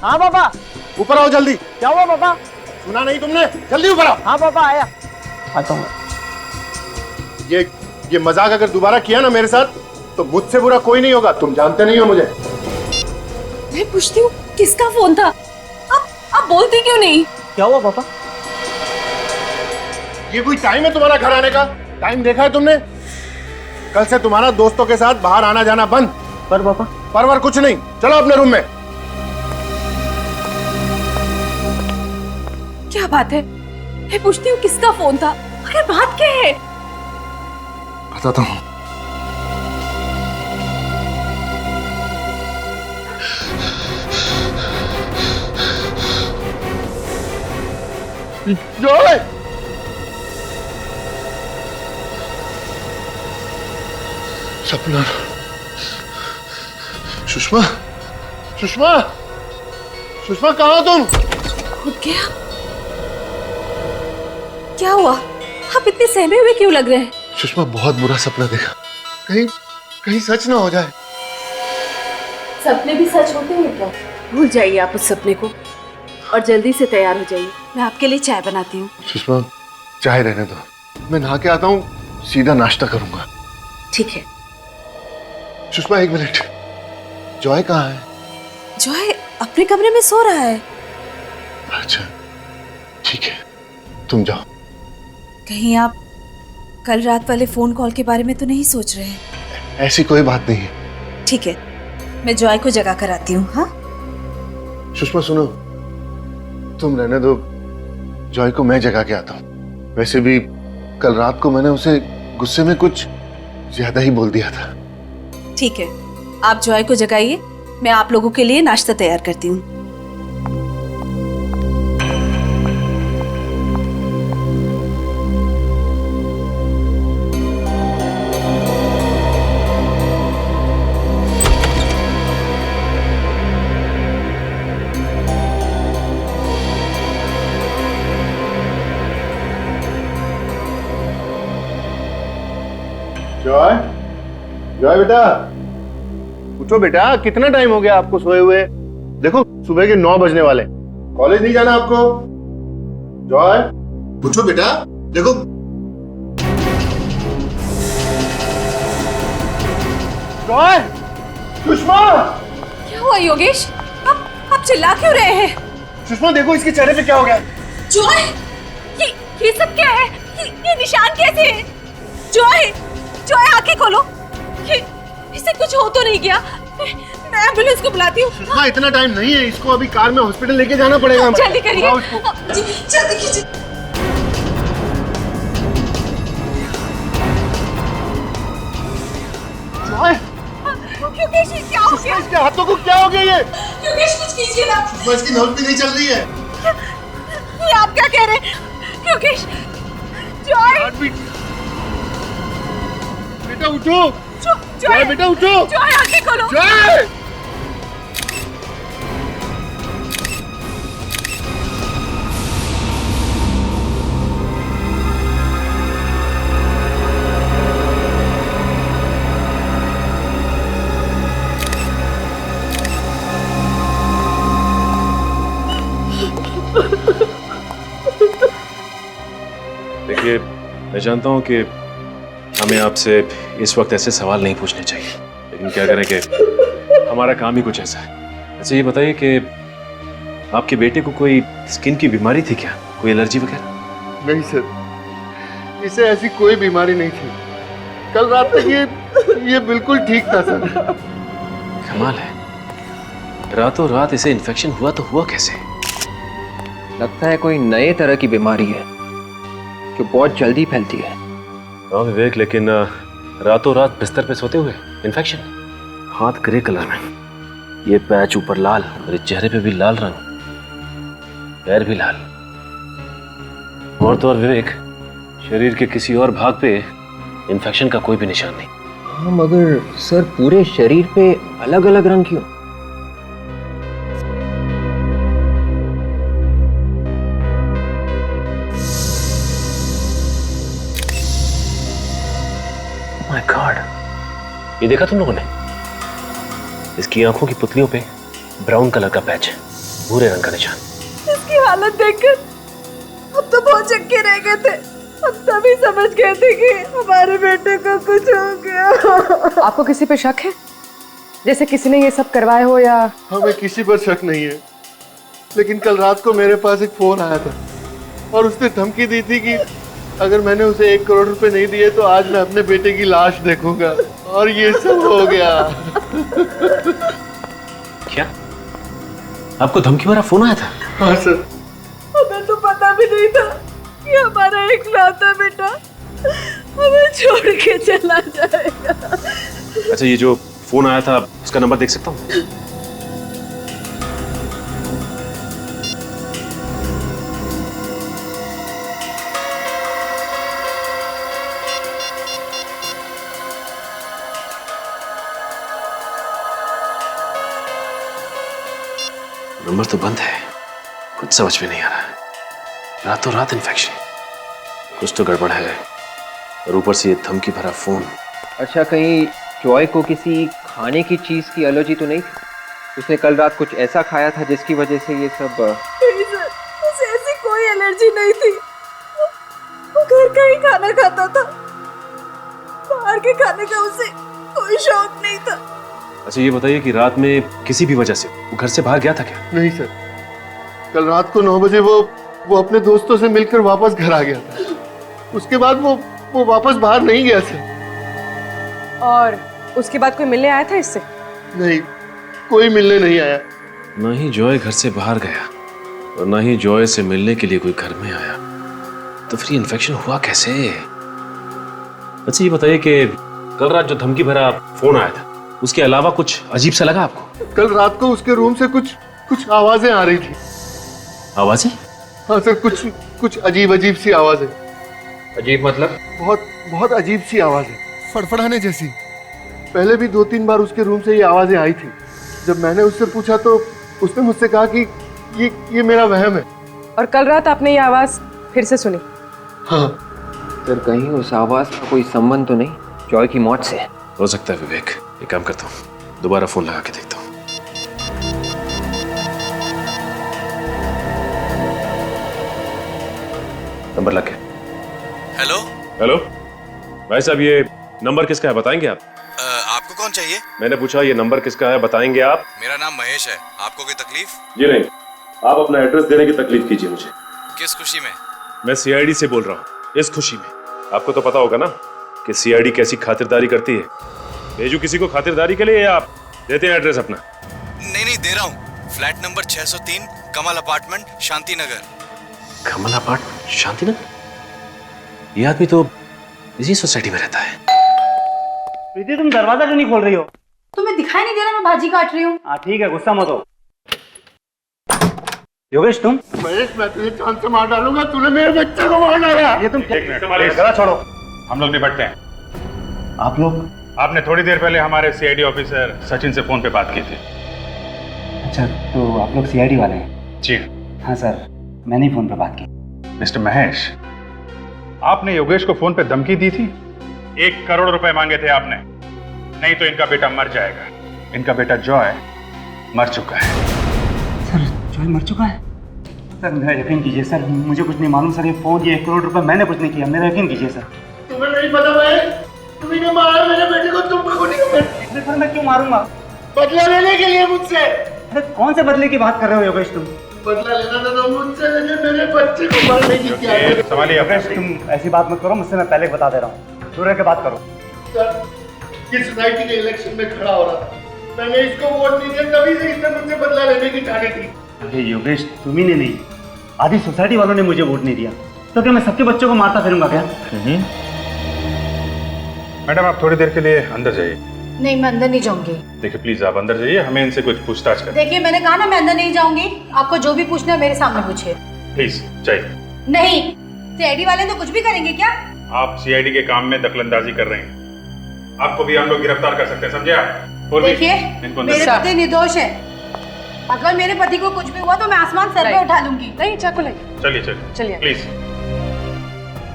हाँ पापा। ऊपर आओ जल्दी। क्या हुआ पापा? सुना नहीं तुमने? जल्दी ऊपर आओ। हाँ पापा आया। आता हूँ। ये मजाक अगर दोबारा किया ना मेरे साथ तो मुझसे बुरा कोई नहीं होगा। तुम जानते नहीं हो मुझे। मैं पूछती हूँ किसका फोन था? आप बोलते क्यों नहीं? क्या हुआ पापा? ये कोई टाइम है तुम्हारा घर आने का? टाइम देखा है तुमने? कल से तुम्हारा दोस्तों के साथ बाहर आना जाना बंद। पर पापा? परवर कुछ नहीं, चलो अपने रूम में। क्या बात है? मैं पूछती हूँ किसका फोन था? अगर बात क्या है? बताता हूँ। जॉय! सपना। सुषमा, सुषमा, सुषमा कहाँ हो तुम? उठ गया? क्या हुआ? आप इतने सहमे हुए क्यों लग रहे हैं? सुषमा बहुत बुरा सपना देखा। कहीं सच ना हो जाए। सपने भी सच होते हैं क्या? भूल जाइए आप उस सपने को और जल्दी से तैयार हो जाइए। मैं आपके लिए चाय बनाती हूँ। सुषमा चाय रहने दो, मैं नहा के आता हूँ, सीधा नाश्ता करूंगा। ठीक है। सुषमा 1 मिनट, जॉय कहाँ है? जॉय अपने कमरे में सो रहा है। अच्छा ठीक है, तुम जाओ। कहीं आप कल रात वाले फोन कॉल के बारे में तो नहीं सोच रहे हैं? ऐसी कोई बात नहीं है। ठीक है, मैं जॉय को जगा कर आती हूँ। हाँ सुषमा सुनो, तुम रहने दो, जॉय को मैं जगा के आता हूँ। वैसे भी कल रात को मैंने उसे गुस्से में कुछ ज्यादा ही बोल दिया था। ठीक है, आप जॉय को जगाइए, मैं आप लोगों के लिए नाश्ता तैयार करती हूँ। जॉय, जॉय बेटा, उठो बेटा, कितना टाइम हो गया आपको सोए हुए? देखो सुबह के 9 बजने वाले। कॉलेज नहीं जाना आपको? जॉय उठो बेटा, देखो। जॉय, सुषमा! क्या हुआ योगेश? आप चिल्ला क्यों रहे हैं? सुषमा देखो इसके चेहरे पे क्या हो गया। जॉय, ये सब क्या है? ये निशान कैसे है? जॉय, जॉय आंखें खोलो। इसे कुछ हो तो नहीं गया? मैं एम्बुलेंस को बुलाती हूँ। सुषमा इतना टाइम नहीं है, इसको अभी कार में हॉस्पिटल लेके जाना पड़ेगा। जल्दी करिए, जल्दी कीजिए। योगेश क्या हो गया? इसके हाथों को क्या हो गया ये? योगेश कुछ कीजिए ना। इसकी नब्ज भी नहीं चल रही है। ये आप क्या कह रहे हैं? योगेश, जॉय, बेटा उठो। जॉय बेटा उठो। जॉय आंखें खोलो। जॉय! देखिए, मैं जानता हूँ कि हमें आपसे इस वक्त ऐसे सवाल नहीं पूछने चाहिए, लेकिन क्या करें कि हमारा काम ही कुछ ऐसा है। अच्छा ये बताइए कि आपके बेटे को कोई स्किन की बीमारी थी क्या? कोई एलर्जी वगैरह? नहीं सर, इसे ऐसी कोई बीमारी नहीं थी। कल रात तक ये बिल्कुल ठीक था सर। कमाल है, रातों रात इसे इन्फेक्शन हुआ तो हुआ कैसे? लगता है कोई नए तरह की बीमारी है जो बहुत जल्दी फैलती है। हाँ विवेक, लेकिन रातों रात बिस्तर पे सोते हुए इन्फेक्शन, हाथ ग्रे कलर में, ये पैच ऊपर लाल, मेरे चेहरे पे भी लाल रंग, पैर भी लाल। और तो और विवेक, शरीर के किसी और भाग पे इन्फेक्शन का कोई भी निशान नहीं। हाँ मगर सर पूरे शरीर पे अलग अलग रंग क्यों? माय गॉड, ये देखा तुम लोगों ने? इसकी आंखों की पुतलियों पे ब्राउन कलर का पैच है, भूरे रंग का निशान। इसकी हालत देखकर अब तो बहुत चक्के रह गए थे। हम तभी समझ गए थे कि हमारे बेटे को कुछ हो गया। आपको किसी पे शक है? जैसे किसी ने ये सब करवाया हो या? हमें किसी पर शक नहीं है, लेकिन कल रात को मेरे पास एक फोन आया था और उसने धमकी दी थी कि अगर मैंने उसे 1 करोड़ रुपए नहीं दिए तो आज मैं अपने बेटे की लाश देखूंगा, और ये सब हो गया। क्या आपको धमकी भरा फोन आया था? हाँ सर। हमें तो पता भी नहीं था कि हमारा इकलौता बेटा हमें छोड़ के चला जाएगा। अच्छा, ये जो फोन आया था उसका नंबर देख सकता हूँ? नंबर तो बंद है, कुछ समझ में नहीं आ रहा है। रातों रात इन्फेक्शन, कुछ तो गड़बड़ है, और ऊपर से ये धमकी भरा फोन। अच्छा, कहीं जॉय को किसी खाने की चीज की एलर्जी तो नहीं थी? उसने कल रात कुछ ऐसा खाया था जिसकी वजह से ये सब? नहीं सर, उसे ऐसी कोई एलर्जी नहीं थी। वो घर का ही खाना खाता था, बाहर के खाने का उसे कोई शौक नहीं था। अच्छा, ये बताइए कि रात में किसी भी वजह से वो घर से बाहर गया था क्या? नहीं सर, कल रात को 9 बजे वो अपने दोस्तों से मिलकर वापस घर आ गया था। उसके बाद वो वापस बाहर नहीं गया सर। और उसके बाद कोई मिलने आया था इससे? नहीं, कोई मिलने नहीं आया। ना ही जॉय घर से बाहर गया और ना ही जॉय से मिलने के लिए कोई घर में आया, तो फिर इन्फेक्शन हुआ कैसे? अच्छा, ये बताइए कि कल रात जो धमकी भरा फोन आया था उसके अलावा कुछ अजीब सा लगा आपको? कल रात को उसके रूम से कुछ आवाजें आ रही थी। आवाजें? हाँ सर, कुछ अजीब सी आवाजें। अजीब मतलब? बहुत अजीब सी आवाजें, फड़फड़ाने जैसी। पहले भी 2-3 बार उसके रूम से ये आवाजें आई थी। जब मैंने उससे पूछा तो उसने मुझसे कहा कि ये मेरा वहम है। और कल रात आपने ये आवाज फिर से सुनी? हाँ सर, कहीं उस आवाज का कोई संबंध तो नहीं जॉय की मौत से? हो सकता है विवेक, एक काम करता हूँ, दोबारा फोन लगा के देखता हूँ। नंबर लग गया। हेलो हेलो भाई साहब, ये नंबर किसका है बताएंगे आप? आपको कौन चाहिए? मैंने पूछा ये नंबर किसका है बताएंगे आप? मेरा नाम महेश है। आपको कोई तकलीफ? जी नहीं, आप अपना एड्रेस देने की तकलीफ कीजिए मुझे। किस खुशी में? मैं सीआईडी से बोल रहा हूँ, इस खुशी में। आपको तो पता होगा ना कि सीआईडी कैसी खातिरदारी करती है। भेजू किसी को खातिरदारी के लिए या आप देते हैं एड्रेस अपना? नहीं, दे रहा हूँ। फ्लैट नंबर 603, कमल अपार्टमेंट, शांति नगर। कमल अपार्टमेंट, शांति नगर? ये आदमी तो इसी सोसाइटी में रहता है। प्रीति, तुम दरवाजा क्यों नहीं खोल रही हो? तुम्हें दिखाई नहीं दे रहा मैं भाजी काट रही हूँ? हाँ ठीक है, गुस्सा मत हो। योगेश, तुम? महेश, मैं तुझे जान से मार डालूंगा। तूने मेरे बच्चे को मार डाला। ये तुम गला छोड़ो, हम लोग निपटते हैं। आप लोग? आपने थोड़ी देर पहले हमारे सीआईडी ऑफिसर सचिन से फोन पे बात की थी। अच्छा, तो आप लोग सीआईडी वाले हैं? जी हाँ सर, मैंने ही फोन पे बात की। मिस्टर महेश, आपने योगेश को फोन पे धमकी दी थी। 1 करोड़ रुपए मांगे थे आपने, नहीं तो इनका बेटा मर जाएगा। इनका बेटा जॉय मर चुका है। सर, जॉय मर चुका है? सर मेरा यकीन कीजिए सर, मुझे कुछ नहीं मालूम सर। ये फोन, ये 1 करोड़ रुपए मैंने कुछ नहीं किया, मेरा यकीन कीजिए सर। तुम्हें नहीं पता महेश, तुमने मारा मेरे बेटे को। तुम गोली को सर मैं क्यों मारूंगा? बदला लेने के लिए मुझसे। अरे कौन से बदले की बात कर रहे हो योगेश तुम? बदला लेना था तो मुझसे लेके मेरे बच्चे को मारने की क्या योगेश, तुम ऐसी बात मत करो, मुझसे मैं पहले बता दे रहा हूँ। दूर रह के बात करो। सर, इस सोसाइटी के इलेक्शन में खड़ा हो रहा था, मैंने इसको वोट नहीं दिया, तभी से इसने मुझसे बदला लेने की ठानी थी। अरे योगेश, तुम्ही ने नहीं, आधी सोसाइटी वालों ने मुझे वोट नहीं दिया, तो क्या मैं सबके बच्चों को मारता फिरूंगा क्या? मैडम आप थोड़ी देर के लिए अंदर जाइए। नहीं, मैं अंदर नहीं जाऊंगी। देखिए प्लीज आप अंदर जाइए, हमें इनसे कुछ पूछताछ करें। देखिए, मैंने कहा ना मैं अंदर नहीं जाऊंगी। आपको जो भी पूछना है मेरे सामने पूछिए। प्लीज जाइए। नहीं, सीआईडी वाले तो कुछ भी करेंगे क्या? आप सीआईडी के काम में दखलंदाजी कर रहे हैं, आपको भी हम लोग गिरफ्तार कर सकते हैं, समझे आप? और देखिए, इनको मेरे पति निर्दोष है। अगर मेरे पति को कुछ भी हुआ तो मैं आसमान सर पे उठा लूंगी। नहीं, चाकू लाइए। चलिए चलिए चलिए। प्लीज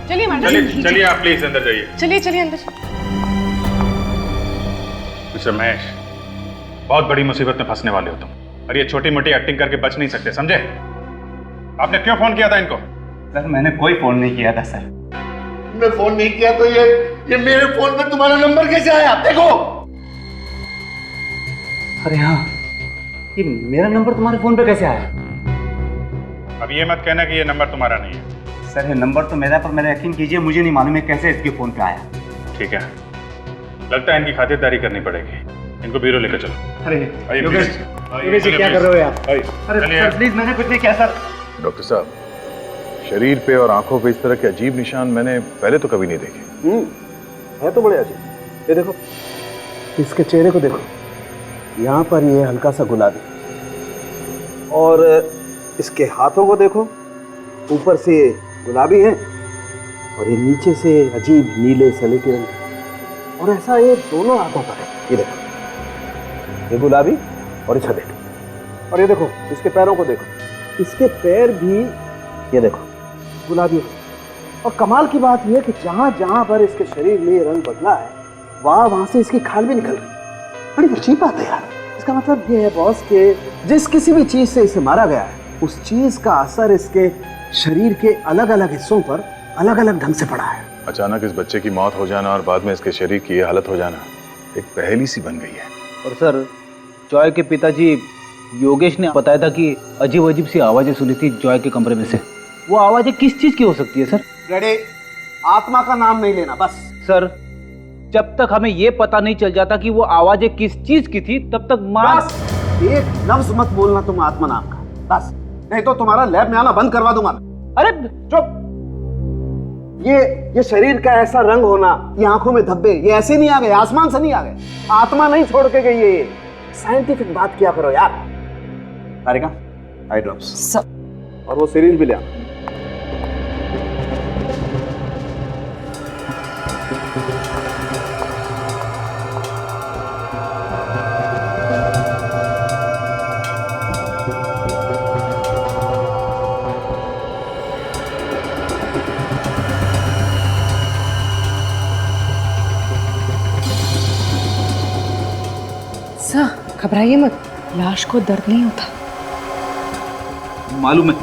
चलिए मैडम, चलिए आप प्लीज अंदर जाइए। चलिए अंदर। मिस्टर महेश, बहुत बड़ी मुसीबत में फंसने वाले हो तुम, और ये छोटी मोटी एक्टिंग करके बच नहीं सकते, समझे? आपने क्यों फोन किया था इनको? सर, मैंने कोई फोन नहीं किया था सर। मैं फोन नहीं किया तो ये मेरे फोन पे तुम्हारा नंबर कैसे आया? देखो। अरे हाँ, ये मेरा नंबर तुम्हारे फोन पे कैसे आया? अब ये मत कहना कि ये नंबर तुम्हारा नहीं है। सर, ये नंबर तो मेरा, पर मेरा यकीन कीजिए मुझे नहीं मालूम है कैसे इसके फोन पे आया। ठीक है, लगता है इनकी खातिरदारी करनी पड़ेगी, इनको ब्यूरो लेकर चलो। अरे आइए, योगेश, प्लीज। योगेश जी क्या कर रहे हो यार? आइए। अरे सर प्लीज, मैंने कुछ नहीं किया सर। डॉक्टर साहब, शरीर पे और आंखों पे इस तरह के अजीब निशान मैंने पहले तो कभी नहीं देखे। है तो बड़े अजीब। ये देखो, इसके चेहरे को देखो, यहाँ पर ये हल्का सा गुलाबी, और इसके हाथों को देखो, ऊपर से गुलाबी है और ये नीचे से अजीब नीले सलेटी रंग, और ऐसा ये दोनों हाथों पर है। ये देखो, ये गुलाबी और ये सलेटी, और ये देखो इसके पैरों को देखो, इसके पैर भी ये देखो गुलाबी। और कमाल की बात यह कि जहां जहां पर इसके शरीर में ये रंग बदला है, वहां से इसकी खाल भी निकल रही। बड़ी अजीब बात है यार। इसका मतलब ये है बॉस कि जिस किसी भी चीज से इसे मारा गया है, उस चीज का असर इसके शरीर के अलग अलग हिस्सों पर अलग अलग ढंग से पड़ा है। अचानक इस बच्चे की मौत हो जाना और बाद में इसके शरीर की ये हालत हो जाना एक पहेली सी बन गई है। और सर, जॉय के पिताजी योगेश ने बताया था कि अजीब अजीब सी आवाजें सुनी थी जॉय के कमरे में से। वो आवाजें किस चीज की हो सकती है सर? रेडी, आत्मा का नाम नहीं लेना बस। सर, जब तक हमें ये पता नहीं चल जाता कि वो आवाजें किस चीज की थी, तब तक बस एक लफ्ज मत बोलना तुम आत्मा नाम का, बस, नहीं तो तुम्हारा लैब में आना बंद करवा दूंगा। अरे चुप। ये शरीर का ऐसा रंग होना, ये आंखों में धब्बे, ये ऐसे नहीं आ गए, आसमान से नहीं आ गए, आत्मा नहीं छोड़ के गई है। साइंटिफिक बात किया करो यार। तारिका, आई ड्रॉप्स और वो सिरिंज भी ले आना। घबराइए मत, लाश को दर्द नहीं होता। मालूम है।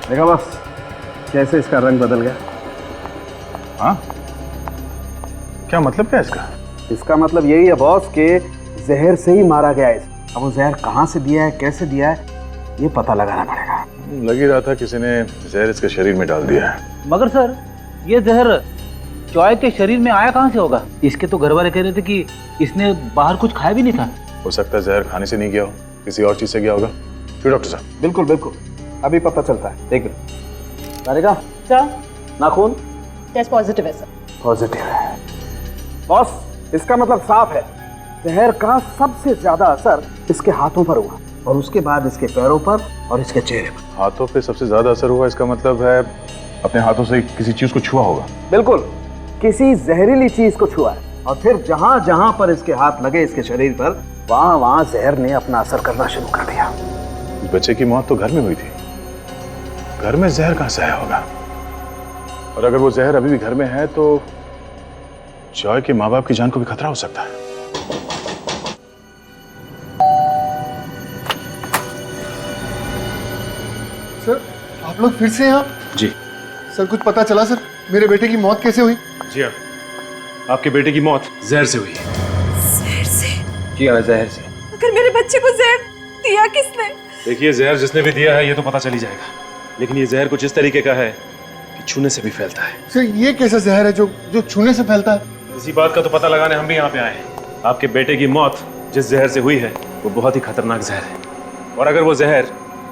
देखा बस कैसे इसका रंग बदल गया? हाँ, क्या मतलब क्या इसका? इसका मतलब यही है बॉस कि जहर से ही मारा गया है। अब वो जहर कहाँ से दिया है, कैसे दिया है, ये पता लगाना पड़ेगा। लग ही रहा था किसी ने जहर इसके शरीर में डाल दिया है। मगर सर, ये जहर जॉय के शरीर में आया कहाँ से होगा? इसके तो घर वाले कह रहे थे कि इसने बाहर कुछ खाया भी नहीं था। हो सकता है जहर खाने से नहीं गया हो, किसी और चीज से गया होगा। क्यों डॉक्टर साहब? बिल्कुल बिल्कुल, अभी पता चलता है। एक मिनट। तारिका, नाखून टेस्ट पॉजिटिव है सर। पॉजिटिव है बॉस, इसका मतलब साफ है, जहर का सबसे ज्यादा असर इसके हाथों पर हुआ और उसके बाद इसके पैरों पर और इसके चेहरे पर। हाथों पे सबसे ज्यादा असर हुआ, इसका मतलब है अपने हाथों से किसी चीज को छुआ होगा। बिल्कुल, किसी जहरीली चीज को छुआ है और फिर जहां जहां पर इसके हाथ लगे इसके शरीर पर, वहां वहां जहर ने अपना असर करना शुरू कर दिया। बच्चे की मौत तो घर में हुई थी। घर में जहर कहां से आया होगा? और अगर वो जहर अभी भी घर में है तो जॉय के माँ बाप की जान को भी खतरा हो सकता है। सर आप लोग फिर से यहाँ? जी सर कुछ पता चला सर? मेरे बेटे की मौत कैसे हुई? जी हाँ, आपके बेटे की मौत जहर से हुई। जहर से? जी हाँ, जहर से। अगर मेरे बच्चे को जहर दिया किसने? देखिए, जहर जिसने भी दिया है ये तो पता चल ही जाएगा, लेकिन ये जहर कुछ इस तरीके का है कि छूने से भी फैलता है। सर ये कैसा जहर है जो छूने से फैलता है? इसी बात का तो पता लगाने हम भी यहाँ पे आए हैं। आपके बेटे की मौत जिस जहर से हुई है वो बहुत ही खतरनाक जहर है, और अगर वो जहर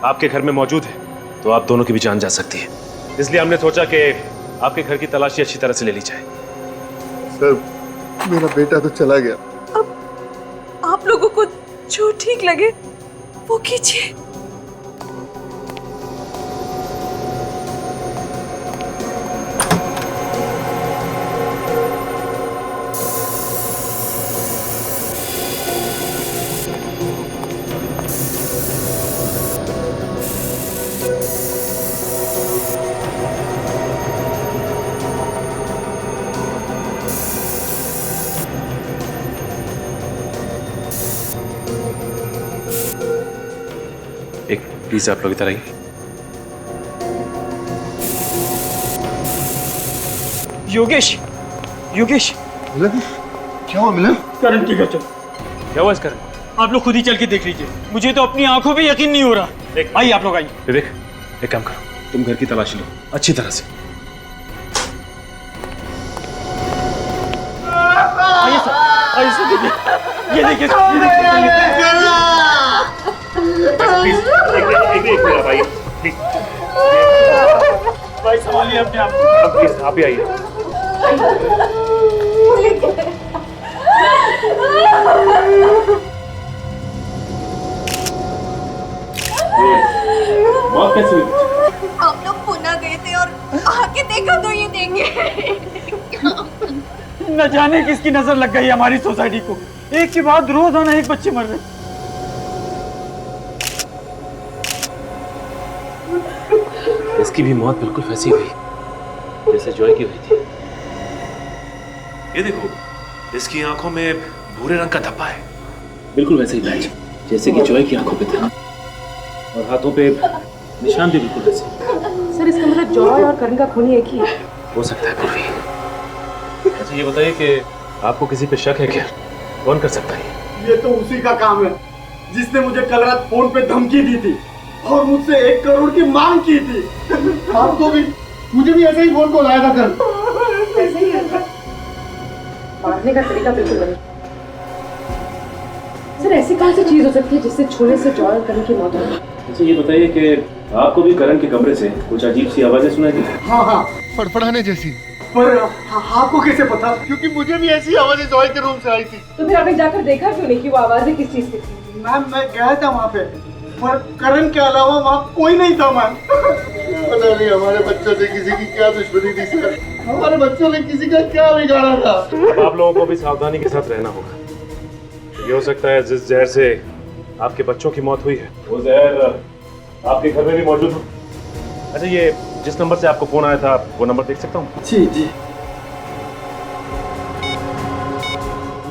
आपके घर में मौजूद है तो आप दोनों की भी जान जा सकती है। इसलिए हमने सोचा कि आपके घर की तलाशी अच्छी तरह से ले ली जाए। सर मेरा बेटा तो चला गया। आप लोगों को जो ठीक लगे वो कीजिए। एक प्लीज आप लोग इधर आइए। योगेश, योगेश, मिलन, क्या हुआ मिलन? करण के घर चलो। क्या हुआ इस करण? आप लोग खुद ही चल के देख लीजिए, मुझे तो अपनी आंखों पे यकीन नहीं हो रहा। आइए आप लोग आइए। विवेक, एक काम करो, तुम घर की तलाशी लो अच्छी तरह से। आइए सर, आइए सर, देखिए, ये देखिए प्लीज भाई, प्लीज भाई संभालिए अपने आप को। प्लीज आप ही आइए। मौत कैसे हुई? हम लोग पुणे गए थे और आके देखा तो ये देंगे। न जाने किसकी नजर लग गई हमारी सोसाइटी को, एक के बाद रोजाना एक बच्चे मर रहे। इसकी भी मौत बिल्कुल वैसी हुई जैसे जॉय की हुई थी। ये देखो, इसकी आंखों में भूरे रंग का धब्बा है, बिल्कुल वैसे ही पैच जैसे कि जॉय की आंखों पे था, और हाथों पे निशान भी बिल्कुल वैसे। सर इसका मतलब जॉय और करण का खून एक ही है? हो सकता है पूर्वी। अच्छा ये बताइए कि आपको किसी पे शक है क्या? कौन कर सकता है? ये तो उसी का काम है जिसने मुझे कल रात फोन पे धमकी दी थी और मुझसे 1 करोड़ की मांग की थी। आपको भी, मुझे भी ऐसे ही फोन कॉल आया था कल। ऐसे ही है। मारने का तरीका बिल्कुल नहीं। सर ऐसी कौन सी चीज हो सकती है जिससे छूने से जॉय और करण की मौत हो? अच्छा ये बताइए कि आपको भी करण के कमरे से कुछ अजीब सी आवाजें सुनाई दी? हाँ हाँ, फड़फड़ाने जैसी। पर आपको कैसे पता? क्योंकि मुझे भी ऐसी आवाजें जॉय के रूम से आई थी। तो फिर आपने जाकर देखा क्यों नहीं कि वो आवाजें किस चीज की थी? मैम मैं गया था वहाँ पे, पर करण के अलावा वहाँ कोई नहीं था मैम। पता नहीं हमारे बच्चों से किसी की क्या दुश्मनी थी सर, हमारे बच्चों ने किसी का क्या बिगाड़ा था। अब आप लोगों को भी सावधानी के साथ रहना होगा। ये हो सकता है जिस जहर से आपके बच्चों की मौत हुई है वो जहर आपके घर में भी मौजूद हो। अच्छा ये जिस नंबर से आपको फोन आया था वो नंबर देख सकता हूँ? जी जी,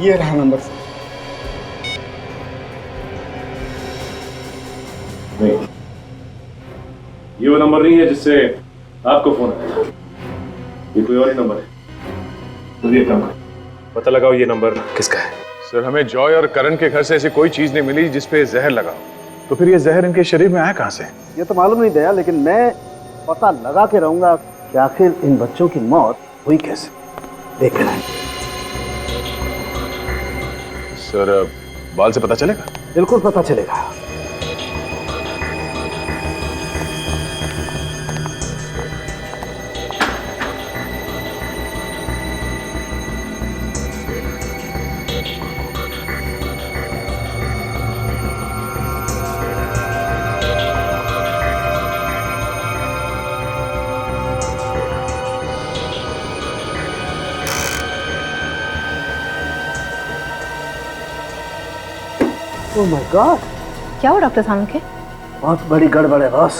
ये रहा नंबर। नहीं, ये वो नंबर नहीं है जिससे आपको फोन आया, ये कोई और ही नंबर है। तो ये काम करो, पता लगाओ ये नंबर किसका है। सर हमें जॉय और करण के घर से ऐसी कोई चीज नहीं मिली जिसपे जहर लगा हो। तो फिर ये जहर इनके शरीर में आया कहां से? ये तो मालूम नहीं दया, लेकिन मैं पता लगा के रहूंगा कि आखिर इन बच्चों की मौत हुई कैसे। देख रहे हैं सर, बाल से पता चलेगा? बिल्कुल पता चलेगा। ओह माय गॉड, क्या हुआ डॉक्टर साहब के? बहुत बड़ी गड़बड़ है बॉस।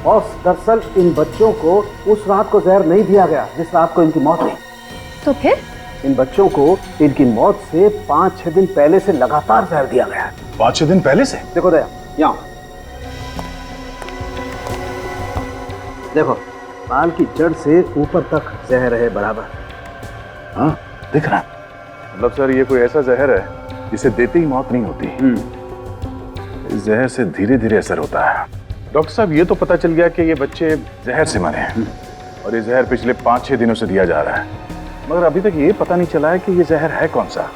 बॉस, दरअसल इन बच्चों को उस रात को जहर नहीं दिया गया जिस रात को इनकी मौत हुई। तो फिर इन बच्चों को इनकी मौत से 5-6 दिन पहले से लगातार जहर दिया गया है। 5-6 दिन पहले से? देखो दया, यहाँ देखो, बाल की जड़ से ऊपर तक जहर है बराबर। हाँ, दिख रहा है। मतलब सर ये कोई ऐसा जहर है जिसे देते ही मौत नहीं होती। इस जहर से धीरे धीरे असर होता है। डॉक्टर साहब, ये तो पता चल गया कि ये बच्चे जहर से मरे हैं और ये जहर पिछले 5-6 दिनों से दिया जा रहा है, मगर अभी तक ये पता नहीं चला है कि ये जहर है कौन सा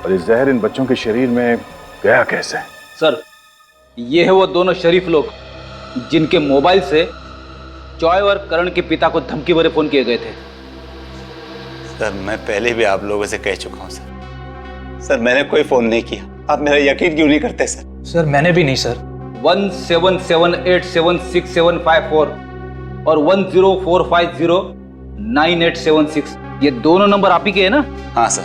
और ये जहर इन बच्चों के शरीर में गया कैसे। सर, ये है वो दोनों शरीफ लोग जिनके मोबाइल से जॉय और करण के पिता को धमकी भरे फोन किए गए थे। सर, मैं पहले भी आप लोगों से कह चुका हूँ सर, मैंने कोई फोन नहीं किया। आप मेरा यकीन क्यों नहीं करते सर? सर, मैंने भी नहीं सर। 1778766754 और 1045098876, ये दोनों नंबर आप ही के हैं ना? हाँ सर।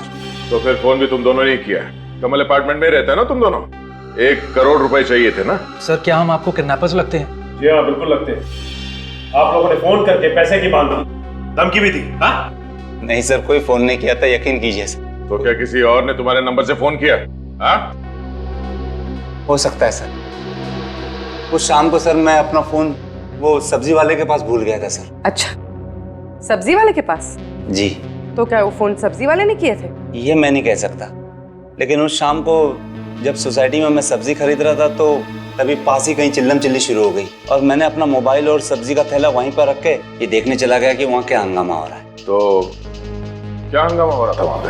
तो फिर फोन भी तुम दोनों ने किया है? कमल अपार्टमेंट में रहते हैं ना तुम दोनों? 1 करोड़ रुपए चाहिए थे ना? सर, क्या हम आपको किडनैपर्स लगते हैं? जी हाँ, बिल्कुल लगते हैं। आप लोगों ने फोन करके पैसे की मांग की, धमकी भी दी। हाँ? नहीं सर, कोई फोन नहीं किया था, यकीन कीजिए सर। तो क्या किसी और ने तुम्हारे नंबर से फोन किया? हाँ? हो सकता है सर। उस शाम को सर मैं अपना फोन वो सब्जी वाले के पास भूल गया था सर। अच्छा, सब्जी वाले के पास? जी। तो क्या वो फोन सब्जी वाले ने किए थे? ये मैं नहीं कह सकता, लेकिन उस शाम को जब सोसाइटी में मैं सब्जी खरीद रहा था तो तभी पास ही कहीं चिल्लम चिल्ली शुरू हो गई और मैंने अपना मोबाइल और सब्जी का थैला वहीं पर रख के ये देखने चला गया कि वहाँ क्या हंगामा हो रहा है। तो क्या हंगामा हो रहा था वहाँ पे?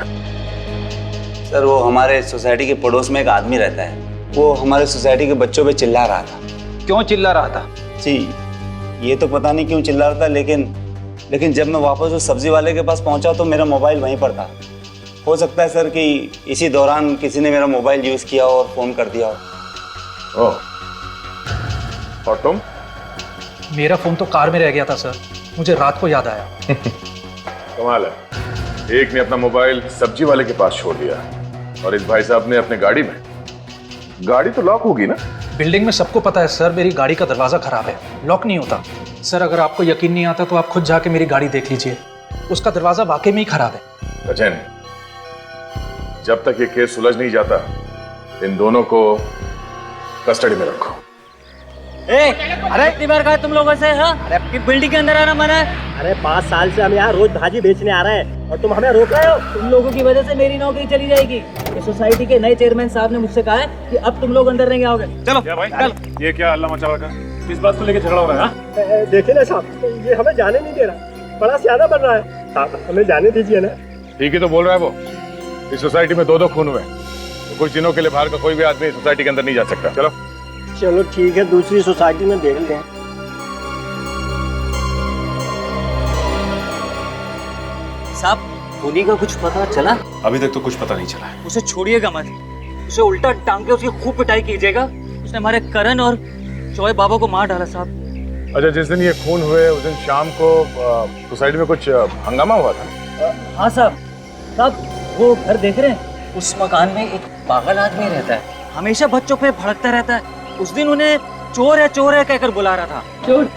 सर, वो हमारे सोसाइटी के पड़ोस में एक आदमी रहता है, वो हमारे सोसाइटी के बच्चों पे चिल्ला रहा था। क्यों चिल्ला रहा था? जी, ये तो पता नहीं क्यों चिल्ला रहा था, लेकिन जब मैं वापस उस सब्जी वाले के पास पहुंचा तो मेरा मोबाइल वहीं पर था। हो सकता है सर कि इसी दौरान किसी ने मेरा मोबाइल यूज किया और फोन कर दिया हो। ओह, और तुम? मेरा फोन तो कार में रह गया था सर, मुझे रात को याद आया। कमाल है, एक ने अपना मोबाइल सब्जी वाले के पास छोड़ दिया और इस भाई साहब ने अपने गाड़ी में। गाड़ी तो लॉक होगी ना? बिल्डिंग में सबको पता है सर, मेरी गाड़ी का दरवाजा खराब है, लॉक नहीं होता। सर, अगर आपको यकीन नहीं आता तो आप खुद जाके मेरी गाड़ी देख लीजिए, उसका दरवाजा वाकई में ही खराब है। सचिन, जब तक ये केस सुलझ नहीं जाता इन दोनों को कस्टडी में रखो। अरे कितनी बार कहा तुम लोगों से? हाँ? अरे आपकी बिल्डिंग के अंदर आना मना है। अरे 5 साल से हम यहाँ रोज भाजी बेचने आ रहे हैं और तुम हमें रोक रहे हो। तुम लोगों की वजह से मेरी नौकरी चली जाएगी। ये सोसाइटी के नए चेयरमैन साहब ने मुझसे कहा है कि अब तुम लोग अंदर नहीं आओगे। चलो भाई, चल। ये क्या हल्ला मचा रखा? किस बात को लेकर झगड़ा हो रहा है? देखिए ना साहब, ये हमें जाने नहीं दे रहा, बड़ा सियाना बन रहा है। साहब, हमें जाने दीजिए ना। ठीक ही तो बोल रहा है वो। इस सोसाइटी में 2 खून हुए, तो कुछ दिनों के लिए बाहर का कोई भी आदमी सोसाइटी के अंदर नहीं जा सकता। चलो चलो ठीक है, दूसरी सोसाइटी में देख लें। साहब, खूनी का कुछ पता चला? अभी तक तो कुछ पता नहीं चला है। उसे छोड़िएगा मत, उसे उल्टा टांग के उसकी खूब पिटाई कीजिएगा। उसने हमारे करण और जॉय बाबा को मार डाला साहब। अच्छा, जिस दिन ये खून हुए उस दिन शाम को सोसाइटी में कुछ हंगामा हुआ था? हाँ साहब, वो घर देख रहे हैं, उस मकान में एक पागल आदमी रहता है, हमेशा बच्चों पे भड़कता रहता है। उस दिन उन्हें चोर है कहकर बुला रहा था। चोर?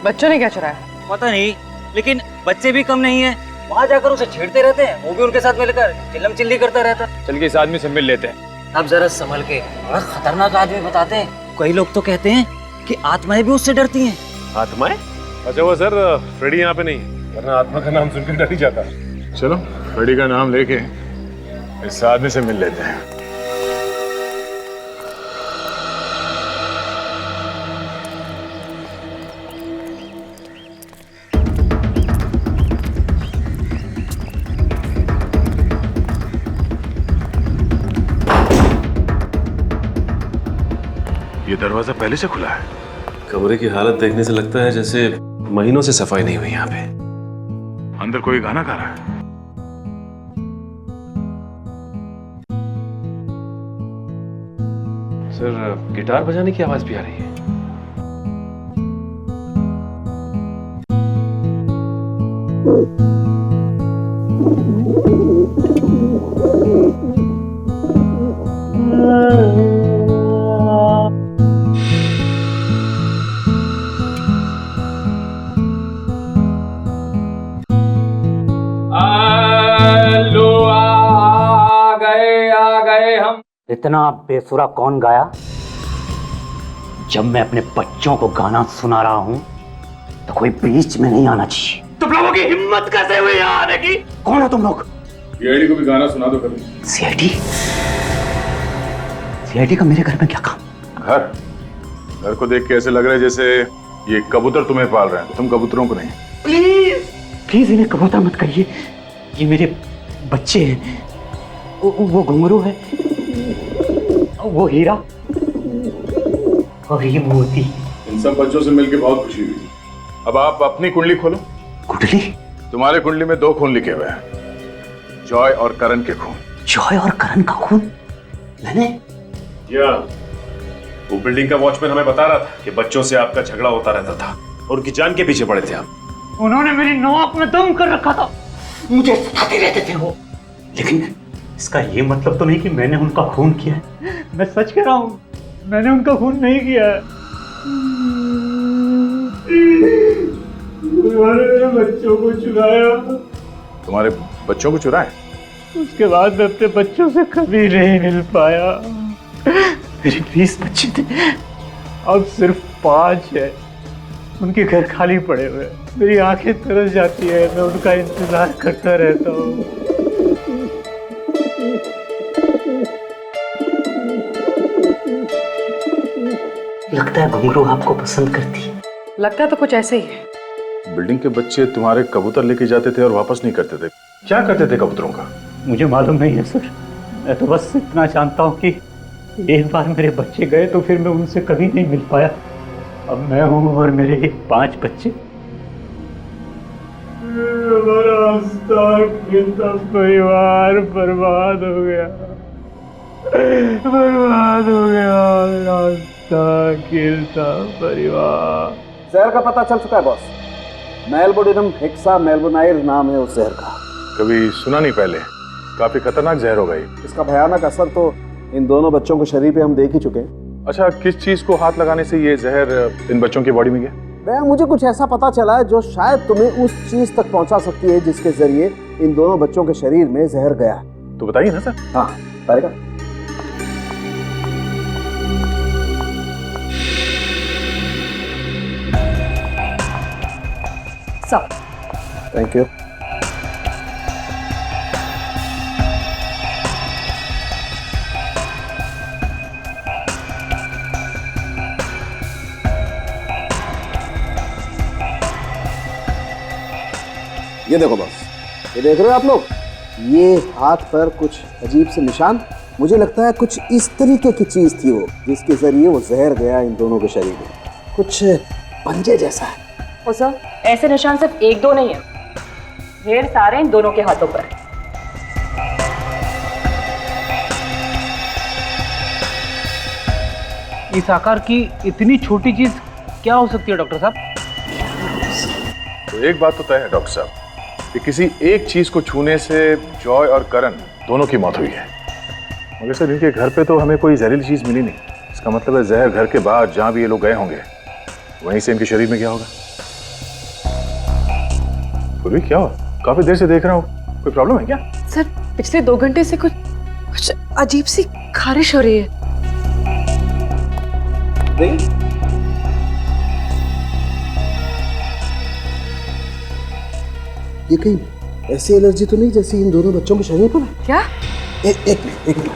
बच्चों ने क्या चुराया? पता नहीं, लेकिन बच्चे भी कम नहीं है, वहाँ जाकर उसे छेड़ते रहते हैं, वो भी उनके साथ मिलकर चिल्लम चिल्ली करता रहता है। चल के इस आदमी से मिल लेते हैं। अब जरा संभल के, बड़ा खतरनाक आदमी बताते हैं। कई लोग तो कहते हैं कि आत्माएं भी उससे डरती हैं। आत्माएं? अच्छा वो सर, फ्रेडी यहाँ पे नहीं, वरना आत्मा का नाम सुनकर डर ही जाता। चलो फ्रेडी का नाम लेके इस आदमी से मिल लेते हैं। ये दरवाजा पहले से खुला है। कमरे की हालत देखने से लगता है जैसे महीनों से सफाई नहीं हुई यहाँ पे। अंदर कोई गाना गा रहा है। सर, गिटार बजाने की आवाज भी आ रही है। इतना बेसुरा कौन गाया? जब मैं अपने बच्चों को गाना सुना रहा हूं तो कोई बीच में नहीं आना चाहिए। तुम लोगों की हिम्मत कैसे हुई यहाँ आने की? कौन हो तुम लोग? सीआईडी को भी गाना सुना दो कभी। सीआईडी? सीआईडी का मेरे घर में क्या काम? घर को देख के ऐसे लग रहा है जैसे ये कबूतर तुम्हें पाल रहे हैं, तुम कबूतरों को नहीं। प्लीज प्लीज इन्हें कबूतर मत कहिए, ये मेरे बच्चे हैं। वो घुंघरू है, वो हीरा और ये मोती। इन सब बच्चों से मिलकर बहुत खुशी हुई। अब आप अपनी कुंडली खोलो। कुंडली? तुम्हारे कुंडली में 2 खून लिखे हुए हैं, जॉय और करण के खून। जॉय और करण का खून? मैंने? या वो बिल्डिंग का वॉचमैन हमें बता रहा था कि बच्चों से आपका झगड़ा होता रहता था और उनकी जान के पीछे पड़े थे आप। उन्होंने मेरी नाक में दम कर रखा था, मुझे सताते रहते थे वो। लेकिन इसका ये मतलब तो नहीं कि मैंने उनका खून किया है। मैं सच कह रहा हूँ, मैंने उनका खून नहीं किया है। उन्होंने मेरे बच्चों को चुराया। तुम्हारे बच्चों को चुराए? उसके बाद मैं अपने बच्चों से कभी नहीं मिल पाया। मेरे 20 बच्चे थे, अब सिर्फ 5 है। उनके घर खाली पड़े हुए हैं। मेरी आंखें तरस जाती है, मैं उनका इंतजार करता रहता हूँ। लगता है घुंघरू आपको पसंद करती है। लगता तो कुछ ऐसे ही है। बिल्डिंग के बच्चे तुम्हारे कबूतर लेके जाते थे और वापस नहीं करते थे, क्या करते थे कबूतरों का? मुझे मालूम नहीं है सर, मैं तो बस इतना जानता हूँ कि एक बार मेरे बच्चे गए तो फिर मैं उनसे कभी नहीं मिल पाया। अब मैं हूँ और मेरे 5 बच्चे। हमारा हंसता खेलता परिवार बर्बाद हो गया, बर्बाद हो गया। हंसता खेलता परिवार। जहर का पता चल चुका है बॉस। मेलबोडिनम हेक्सा मेलबोनाइर नाम है उस जहर का। कभी सुना नहीं पहले, काफी खतरनाक जहर हो गई। इसका भयानक असर तो इन दोनों बच्चों के शरीर पे हम देख ही चुके हैं। अच्छा, किस चीज को हाथ लगाने से ये जहर इन बच्चों की बॉडी में गया? भैया मुझे कुछ ऐसा पता चला है जो शायद तुम्हें उस चीज तक पहुंचा सकती है जिसके जरिए इन दोनों बच्चों के शरीर में जहर गया। तो बताइए ना सर। हाँ बताएगा। Thank you. ये देखो बॉस, ये देख रहे हो आप लोग, ये हाथ पर कुछ अजीब से निशान। मुझे लगता है कुछ इस तरीके की चीज थी वो, जिसके जरिए वो जहर गया इन दोनों के शरीर में। कुछ पंजे जैसा है। ओ सर, ऐसे निशान सिर्फ 1-2 नहीं है, ढेर सारे इन दोनों के हाथों पर। इस आकार की इतनी छोटी चीज क्या हो सकती है डॉक्टर साहब? तो एक बात तो तय है डॉक्टर साहब कि किसी एक चीज को छूने से जॉय और करण दोनों की मौत हुई है। मगर सर इनके घर पे तो हमें कोई जहरीली चीज मिली नहीं। इसका मतलब है जहर घर के बाहर जहां भी ये लोग गए होंगे वहीं से इनके शरीर में गया होगा। पूर्वी क्या हुआ? काफी देर से देख रहा हूँ, कोई प्रॉब्लम है क्या? सर पिछले 2 घंटे से कुछ अजीब सी खारिश हो रही है। ये कहीं ऐसी एलर्जी तो नहीं जैसी इन दोनों बच्चों के शरीर पर है? क्या? एक मिनट।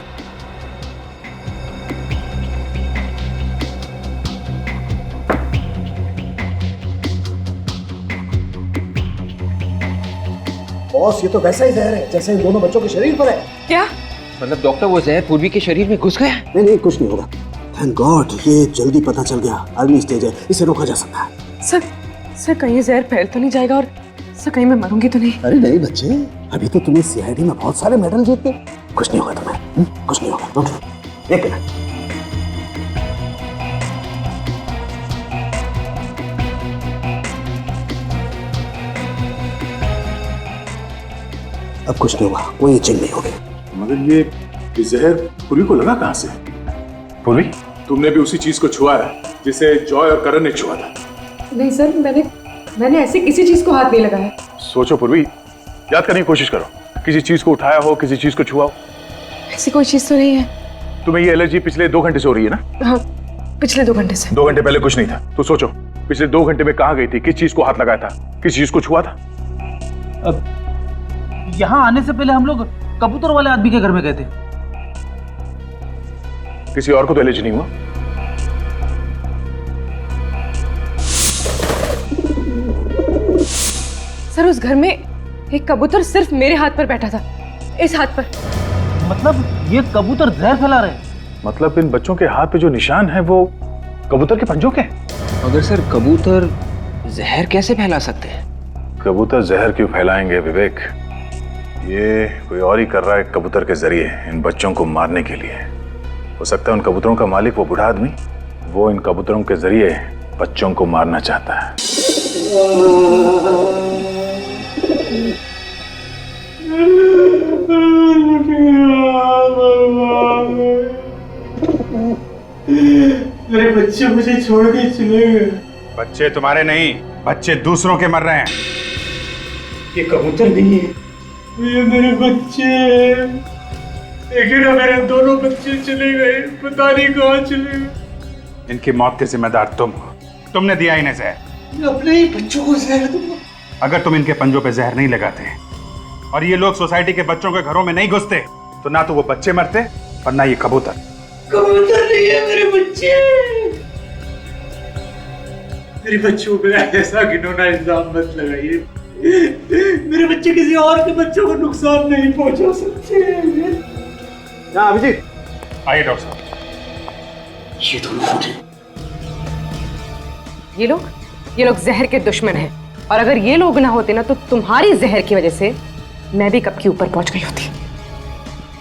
बॉस ये तो वैसा ही जहर है जैसे इन दोनों बच्चों के शरीर पर है। क्या मतलब डॉक्टर वो जहर पूर्वी के शरीर में घुस गया? नहीं कुछ नहीं होगा। थैंक गॉड ये जल्दी पता चल गया। अर्ली स्टेज है, इसे रोका जा सकता है। सर कहीं जहर फैल तो नहीं जाएगा और सर कहीं मैं मरूंगी तो नहीं? अरे नहीं बच्चे, अभी तो तुम्हें सीआईडी में बहुत सारे मेडल जीते। कुछ नहीं होगा तुम्हें, कुछ नहीं होगा। Don't worry. एक मिनट। अब कुछ नहीं हुआ, कोई चिन्ह नहीं होगी। मगर ये जहर पूर्वी को लगा कहाँ से? पूर्वी तुमने भी उसी चीज को छुआ है जिसे जॉय और करण ने छुआ था। नहीं सर, मैंने ऐसी किसी चीज को हाथ नहीं लगाया। सोचो पूर्वी, याद करने की कोशिश करो। किसी चीज को उठाया हो, किसी चीज को छुआ हो? ऐसी कोई चीज तो नहीं है। तुम्हें ये एलर्जी पिछले 2 घंटे से हो रही है ना? हाँ, पिछले 2 घंटे से। 2 घंटे पहले कुछ नहीं था। तो सोचो पिछले 2 घंटे में कहाँ गई थी, किस चीज को हाथ लगाया था, किस चीज को छुआ था? अब यहाँ आने से पहले हम लोग कबूतर वाले आदमी के घर में गए थे। किसी और को तो एलर्जी नहीं हुआ? सर उस घर में एक कबूतर सिर्फ मेरे हाथ पर बैठा था, इस हाथ पर। मतलब ये कबूतर जहर फैला रहे हैं? मतलब इन बच्चों के हाथ पे जो निशान है वो कबूतर के पंजों के? मगर सर कबूतर जहर कैसे फैला सकते हैं? कबूतर जहर क्यों फैलाएंगे विवेक? ये कोई और ही कर रहा है कबूतर के जरिए इन बच्चों को मारने के लिए। हो सकता है उन कबूतरों का मालिक वो बूढ़ा आदमी, वो इन कबूतरों के जरिए बच्चों को मारना चाहता है। मेरे बच्चे मुझे छोड़ के चले गए। बच्चे तुम्हारे नहीं, बच्चे दूसरों के मर रहे हैं। ये कबूतर नहीं है, ये मेरे बच्चे। लेकिन मेरे दोनों बच्चे चले गए, पता नहीं कहाँ चले गए। इनकी मौत के जिम्मेदार तुम हो। तुमने दिया इन्हें जहर। मैं अपने ही बच्चों को जहर दूंगा। अगर तुम इनके पंजों पे जहर नहीं लगाते और ये लोग सोसाइटी के बच्चों के घरों में नहीं घुसते तो ना तो वो बच्चे मरते और ना ये कबूतर। कबूतर नहीं है मेरे बच्चे। मेरे बच्चों पे ऐसा घिनौना इल्जाम मत लगाइए। मेरे बच्चे किसी और के बच्चों को नुकसान नहीं पहुंचा सकते। अभिजीत, आइए डॉक्टर साहब। ये दोनों ये लोग जहर के दुश्मन हैं, और अगर ये लोग ना होते ना तो तुम्हारी जहर की वजह से मैं भी कब के ऊपर पहुंच गई होती।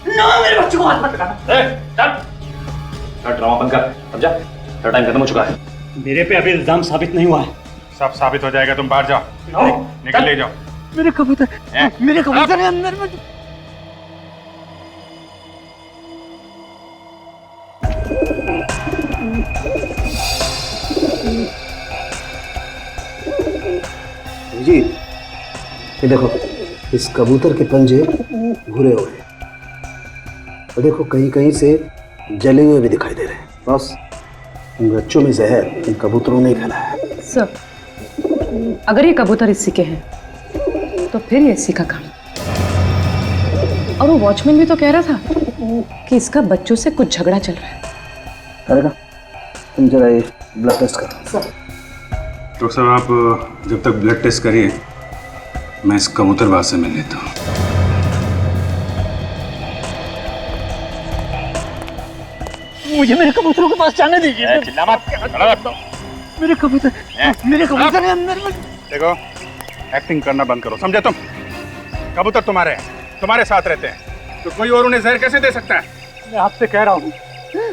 ना मेरे बच्चों को हाथ मत लगाना। ड्रामा बंद कर, समझा? तेरा टाइम खत्म हो चुका है। मेरे पे अभी इल्जाम साबित नहीं हुआ है। सब साबित हो जाएगा, तुम बाहर जाओ, निकल ले जाओ। मेरे कबूतर है अंदर में। जी ये देखो, इस कबूतर के पंजे भूरे हुए हैं और देखो कहीं कहीं से जले हुए भी दिखाई दे रहे हैं। बस इन बच्चों में जहर इन कबूतरों ने फैलाया है। सर अगर ये कबूतर इसी के हैं तो फिर ये इसी का काम। और वो वॉचमैन भी तो कह रहा था कि इसका बच्चों से कुछ झगड़ा चल रहा है। करेगा, तुम जरा ये ब्लड टेस्ट करो। डॉक्टर साहब आप जब तक ब्लड टेस्ट करिए, मैं इस कबूतरबाज से मिल लेता हूँ। मुझे मेरे कबूतरों के पास जाने दीजिए। चिल्ला मत। मेरे कबूतर है अंदर में। देखो एक्टिंग करना बंद करो, समझे तुम? कबूतर तुम्हारे हैं, तुम्हारे साथ रहते हैं, तो कोई और उन्हें जहर कैसे दे सकता है? मैं आपसे कह रहा हूँ,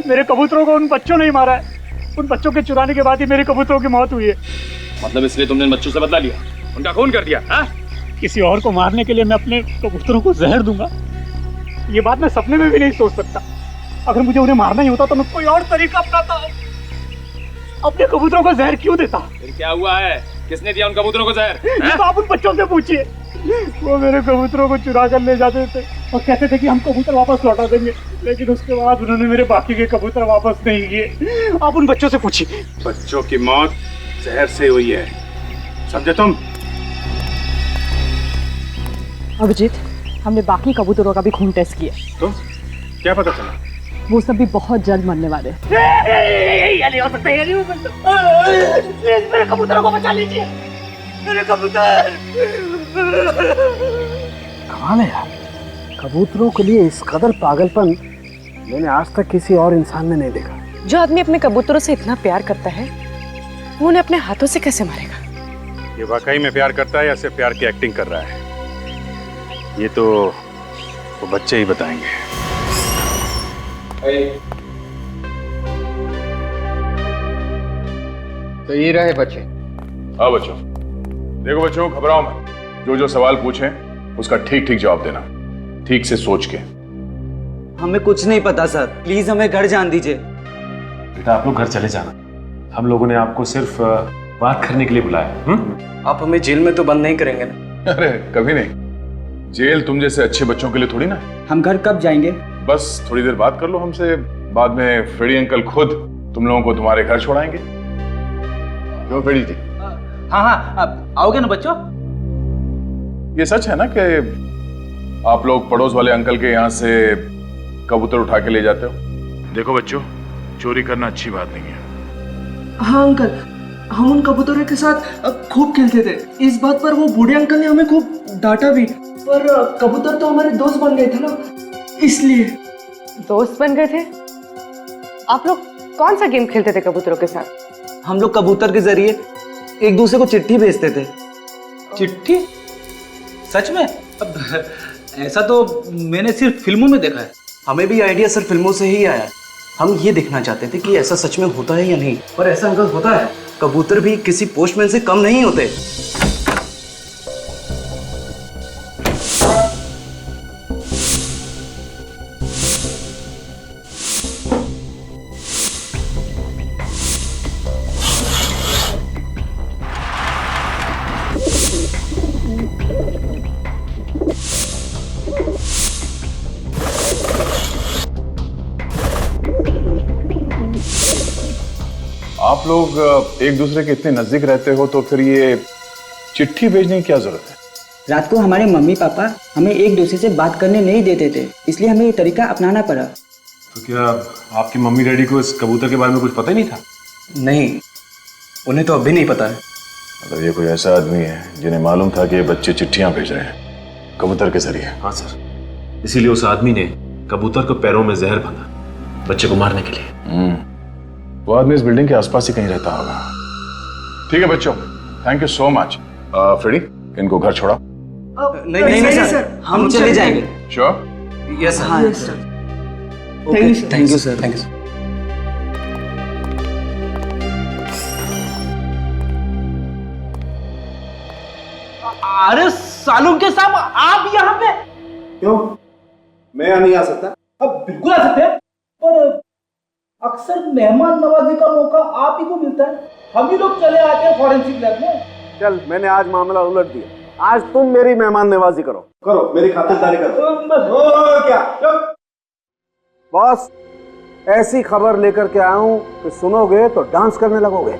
मेरे कबूतरों को उन बच्चों ने ही मारा है। उन बच्चों के चुराने के बाद ही मेरे कबूतरों की मौत हुई है। मतलब इसलिए तुमने इन बच्चों से बदला लिया, उनका खून कर दिया? हाँ? किसी और को मारने के लिए मैं अपने कबूतरों को जहर दूंगा, ये बात मैं सपने में भी नहीं सोच सकता। अगर मुझे उन्हें मारना ही होता तो मैं कोई और तरीका अपनाता। अपने कबूतरों को जहर क्यों देता? फिर क्या हुआ है? किसने दिया उन कबूतरों को जहर? तो आप उन बच्चों से पूछिए। वो मेरे कबूतरों को चुरा कर ले जाते थे और कहते थे कि हम कबूतर वापस लौटा देंगे, लेकिन उसके बाद उन्होंने मेरे बाकी के कबूतर वापस नहीं किए। आप उन बच्चों से पूछिए। बच्चों की मौत जहर से हुई है, समझे तुम? अभिजीत, हमने बाकी कबूतरों का भी खून टेस्ट किया। तो क्या पता चला? वो सब भी बहुत जल्द मरने वाले। ये नहीं हो सकता, ये नहीं हो सकता। प्लीज मेरे कबूतरों को बचा लीजिए, मेरे कबूतर। कमाल है यार, कबूतरों के लिए इस कदर पागलपन मैंने आज तक किसी और इंसान में नहीं देखा। जो आदमी अपने कबूतरों से इतना प्यार करता है वो उन्हें अपने हाथों से कैसे मारेगा? ये वाकई में प्यार करता है या सिर्फ प्यार की एक्टिंग कर रहा है, ये तो वो बच्चे ही बताएंगे। तो ये रहे बच्चे। हाँ बच्चों, देखो बच्चों घबराओ मत, जो जो सवाल पूछें उसका ठीक ठीक जवाब देना, ठीक से सोच के। हमें कुछ नहीं पता सर, प्लीज हमें घर जान दीजिए। बेटा आप लोग घर चले जाना, हम लोगों ने आपको सिर्फ बात करने के लिए बुलाया। आप हमें जेल में तो बंद नहीं करेंगे ना? अरे कभी नहीं, जेल तुम जैसे अच्छे बच्चों के लिए थोड़ी ना। हम घर कब जाएंगे? बस थोड़ी देर बात कर लो हमसे, बाद में फ्रेडी अंकल खुद तुम लोगों को तुम्हारे घर छोड़ाएंगे। क्यों फ्रेडी जी? हाँ हाँ, आओगे ना बच्चों? ये सच है ना कि आप लोग पड़ोस वाले अंकल के यहाँ से कबूतर उठा के ले जाते हो? देखो बच्चों, चोरी करना अच्छी बात नहीं है। हाँ अंकल, हम उन कबूतरों के साथ खूब खेलते थे। इस बात पर वो बूढ़े अंकल ने हमें खूब डांटा भी, पर कबूतर तो हमारे दोस्त बन गए थे ना, इसलिए। दोस्त बन गए थे? आप लोग कौन सा गेम खेलते थे कबूतरों के साथ? हम लोग कबूतर के जरिए एक दूसरे को चिट्ठी भेजते थे। चिट्ठी? सच में? अब ऐसा तो मैंने सिर्फ फिल्मों में देखा है। हमें भी आइडिया सर फिल्मों से ही आया। हम ये देखना चाहते थे कि ऐसा सच में होता है या नहीं। पर ऐसा अंकल होता है, कबूतर भी किसी पोस्टमैन से कम नहीं होते। आप लोग एक दूसरे के इतने नजदीक रहते हो तो फिर ये चिट्ठी भेजने की क्या जरूरत है? रात को हमारे मम्मी पापा हमें एक दूसरे से बात करने नहीं देते थे, इसलिए हमें ये तरीका अपनाना पड़ा। तो क्या आपकी मम्मी डैडी को इस कबूतर के बारे में कुछ पता ही नहीं था? नहीं, उन्हें तो अभी नहीं पता है। मतलब ये कोई ऐसा आदमी है जिन्हें मालूम था कि ये बच्चे चिट्ठियां भेज रहे हैं कबूतर के जरिए? हाँ सर, इसीलिए उस आदमी ने कबूतर को पैरों में जहर बांधा बच्चे को मारने के लिए। वो आदमी इस बिल्डिंग के आसपास ही कहीं रहता होगा। ठीक है बच्चों, thank you so much. Freddy, इनको घर छोड़ा। नहीं सर, हम चले जाएंगे। श्योर? Yes sir. हाँ sir. Thank you sir. Thank you. अरे सालूम के साहब, आप यहाँ पे? क्यों, मैं यहाँ नहीं आ सकता? अब बिल्कुल आ सकते हैं, पर अक्सर मेहमान नवाजी का मौका आप ही को मिलता है। हम ही लोग चले आते हैं फॉरेंसिक लैब में। चल, मैंने आज मामला उलट दिया। आज तुम मेरी मेहमान नवाजी करो, मेरी खातिरदारी करो। क्या बॉस, ऐसी खबर लेकर के आया हूँ कि सुनोगे तो डांस करने लगोगे।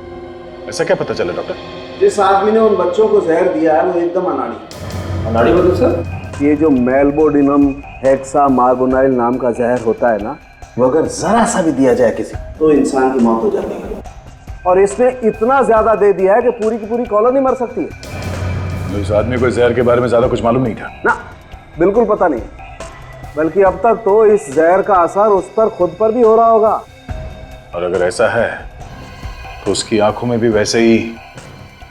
ऐसा क्या पता चला डॉक्टर? जिस आदमी ने उन बच्चों को जहर दिया है वो एकदम अनाड़ी। अनाड़ी मतलब सर? ये जो मेल्बोडिनम हेक्सा मार्बोनाइल नाम का जहर होता है ना, वो अगर जरा सा भी दिया जाए किसी तो इंसान की मौत हो जाती है। और इसने इतना ज्यादा दे दिया है कि पूरी की पूरी कॉलोनी मर सकती है। तो इस आदमी को जहर के बारे में ज्यादा कुछ मालूम नहीं था ना? बिल्कुल पता नहीं, बल्कि अब तक तो इस जहर का असर उस पर खुद पर भी हो रहा होगा। और अगर ऐसा है तो उसकी आंखों में भी वैसे ही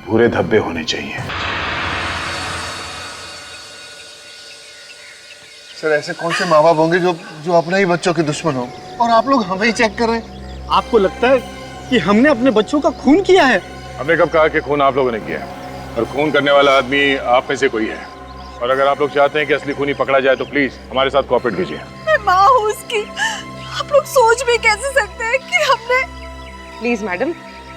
भूरे धब्बे होने चाहिए। सर, ऐसे कौन से माँ बाप होंगे जो अपने ही बच्चों के दुश्मन हो, और आप लोग हमें ही चेक कर रहे हैं? आपको लगता है कि हमने अपने बच्चों का खून किया है? हमने कब कहा कि खून आप लोगों ने किया है? और खून करने वाला आदमी आप में से कोई है। और अगर आप लोग चाहते हैं कि असली खूनी पकड़ा जाए तो प्लीज हमारे साथ कोऑपरेट कीजिए। मैं माँ हूँ उसकी, आप लोग सोच भी कैसे सकते हैं कि हमने। प्लीज मैडम,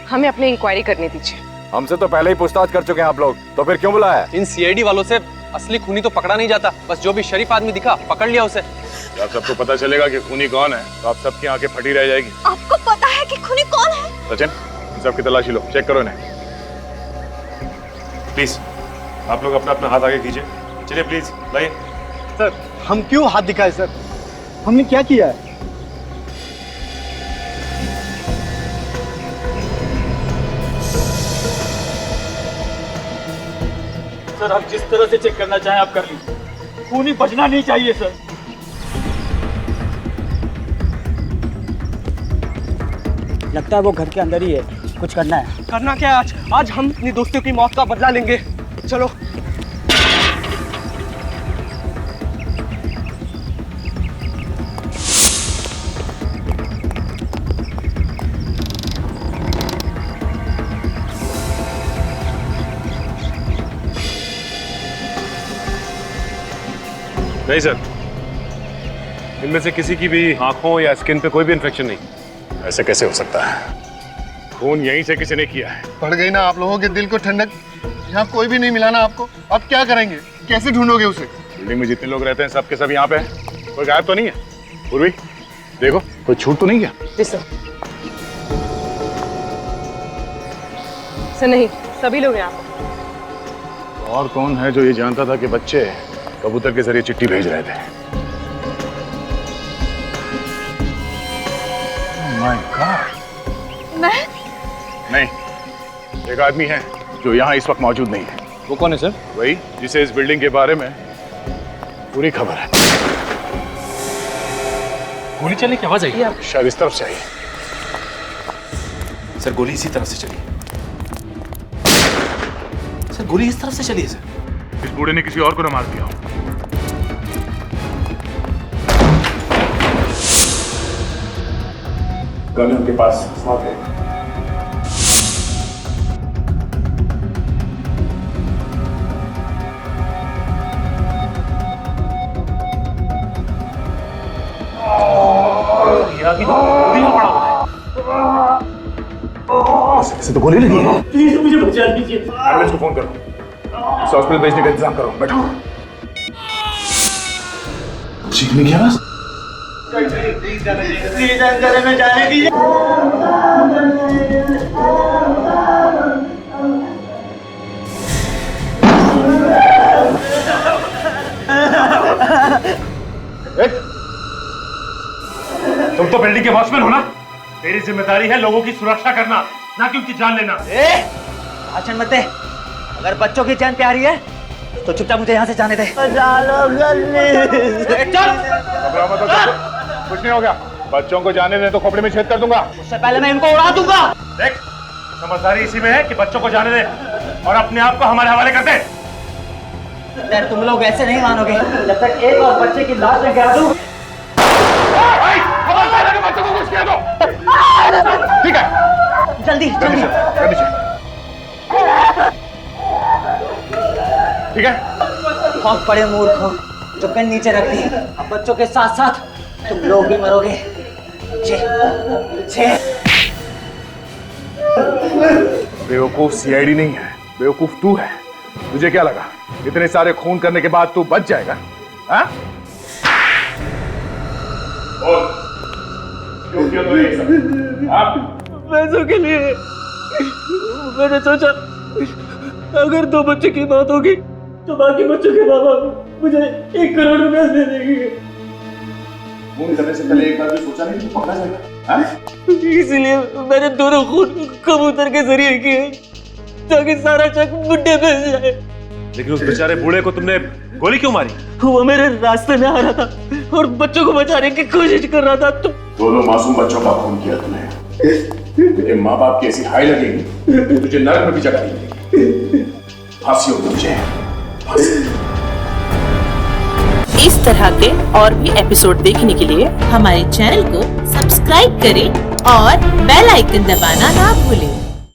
हमें अपनी इंक्वायरी करने दीजिए। हमसे तो पहले ही पूछताछ कर चुके हैं आप लोग, तो फिर क्यों बुलाया? इन सीआईडी वालों से असली खूनी तो पकड़ा नहीं जाता, बस जो भी शरीफ आदमी दिखा पकड़ लिया उसे। जब सबको पता चलेगा कि खूनी कौन है तो आप सबकी आंखें फटी रह जाएगी। आपको पता है कि खूनी कौन है? सचिन, इन सबकी तलाशी लो, चेक करो इन्हें। प्लीज आप लोग अपना अपना हाथ आगे कीजिए। चलिए प्लीज, लाइए। सर, हम क्यों हाथ दिखाए सर? हमने क्या किया है? सर, आप जिस तरह से चेक करना चाहें आप कर लीजिए, खूनी बचना नहीं चाहिए सर। लगता है वो घर के अंदर ही है, कुछ करना है। करना क्या है? आज हम अपनी दोस्तों की मौत का बदला लेंगे। चलो। नहीं सर, इनमें से किसी की भी आंखों या स्किन पे कोई भी इन्फेक्शन नहीं। ऐसे कैसे हो सकता है? खून यहीं से किसी ने किया है। पड़ गई ना आप लोगों के दिल को ठंडक। यहाँ कोई भी नहीं मिला ना आपको, अब क्या करेंगे? कैसे ढूंढोगे उसे? बिल्डिंग में जितने लोग रहते हैं सब के सब यहाँ पे हैं। कोई गायब तो नहीं है? पूर्वी, देखो कोई छूट तो नहीं गया? जी सर। सर नहीं, सभी लोग यहाँ पर। और कौन है जो ये जानता था कि बच्चे कबूतर के जरिए चिट्ठी भेज रहे थे? My God. मैं? नहीं, एक आदमी है जो यहाँ इस वक्त मौजूद नहीं है। वो कौन है सर? वही जिसे इस बिल्डिंग के बारे में पूरी खबर है। गोली चलने की आवाज आई। शायद इस तरफ से आई। सर गोली इसी तरफ से चली। सर गोली इस तरफ से चली है सर। इस बूढ़े ने किसी और को न मार दिया हो। गन उनके पास साथ है। इसे तो गोली लगी है। प्लीज मुझे बचा लीजिए। एम्बुलेंस को फोन करो, इसे हॉस्पिटल भेजने का इंतजाम करो। बैठो। चीखने की आवाज? जंगल में जाने दीजिए। तुम तो बिल्डिंग के वॉचमैन हो ना? तेरी जिम्मेदारी है लोगों की सुरक्षा करना, ना कि उनकी जान लेना। भाषण मत दे। अगर बच्चों की जान प्यारी है तो चुपचाप मुझे यहाँ से जाने दे। कुछ नहीं हो गया। बच्चों को जाने दे तो खोपड़ी में छेद कर दूंगा। उससे पहले मैं इनको उड़ा दूंगा। देख, समझदारी इसी में है कि बच्चों को जाने दे और अपने आप को हमारे हवाले कर दे। यार तुम लोग ऐसे नहीं मानोगे जब तक एक और बच्चे की लाश में गिरा दूं। बच्चों को कुछ किया दो। ठीक है, जल्दी जल्दी। ठीक है। बहुत बड़े मूर्ख हो जो गन नीचे रख दी। अब बच्चों के साथ साथ तुम लोग भी मरोगे। बेवकूफ सीआईडी नहीं है, बेवकूफ तू है। तुझे क्या लगा इतने सारे खून करने के बाद तू बच जाएगा? हाँ? क्यों किया तूने ये सब? पैसों के लिए। मैंने सोचा अगर 2 बच्चे की मौत होगी तो बाकी बच्चों के माँ बाप मुझे 1 करोड़ रुपए दे देंगे। खून करने से पहले एक बार भी सोचा नहीं कि पकड़ा जाएगा? इसलिए मैंने दोनों खून कबूतर के जरिए किए ताकि सारा चक बुड्ढे पे जाए। लेकिन उस बेचारे बूढ़े को तुमने गोली क्यों मारी? वो मेरे रास्ते में आ रहा था और बच्चों को बचाने की कोशिश कर रहा था। दोनों मासूम बच्चों का खून किया तूने। तुझे माँ बाप की ऐसी हाई लगेगी तुझे नरक में भी जगह नहीं मिलेगी। फांसी होगी तुझे। इस तरह के और भी एपिसोड देखने के लिए हमारे चैनल को सब्सक्राइब करें और बेल आइकन दबाना ना भूलें।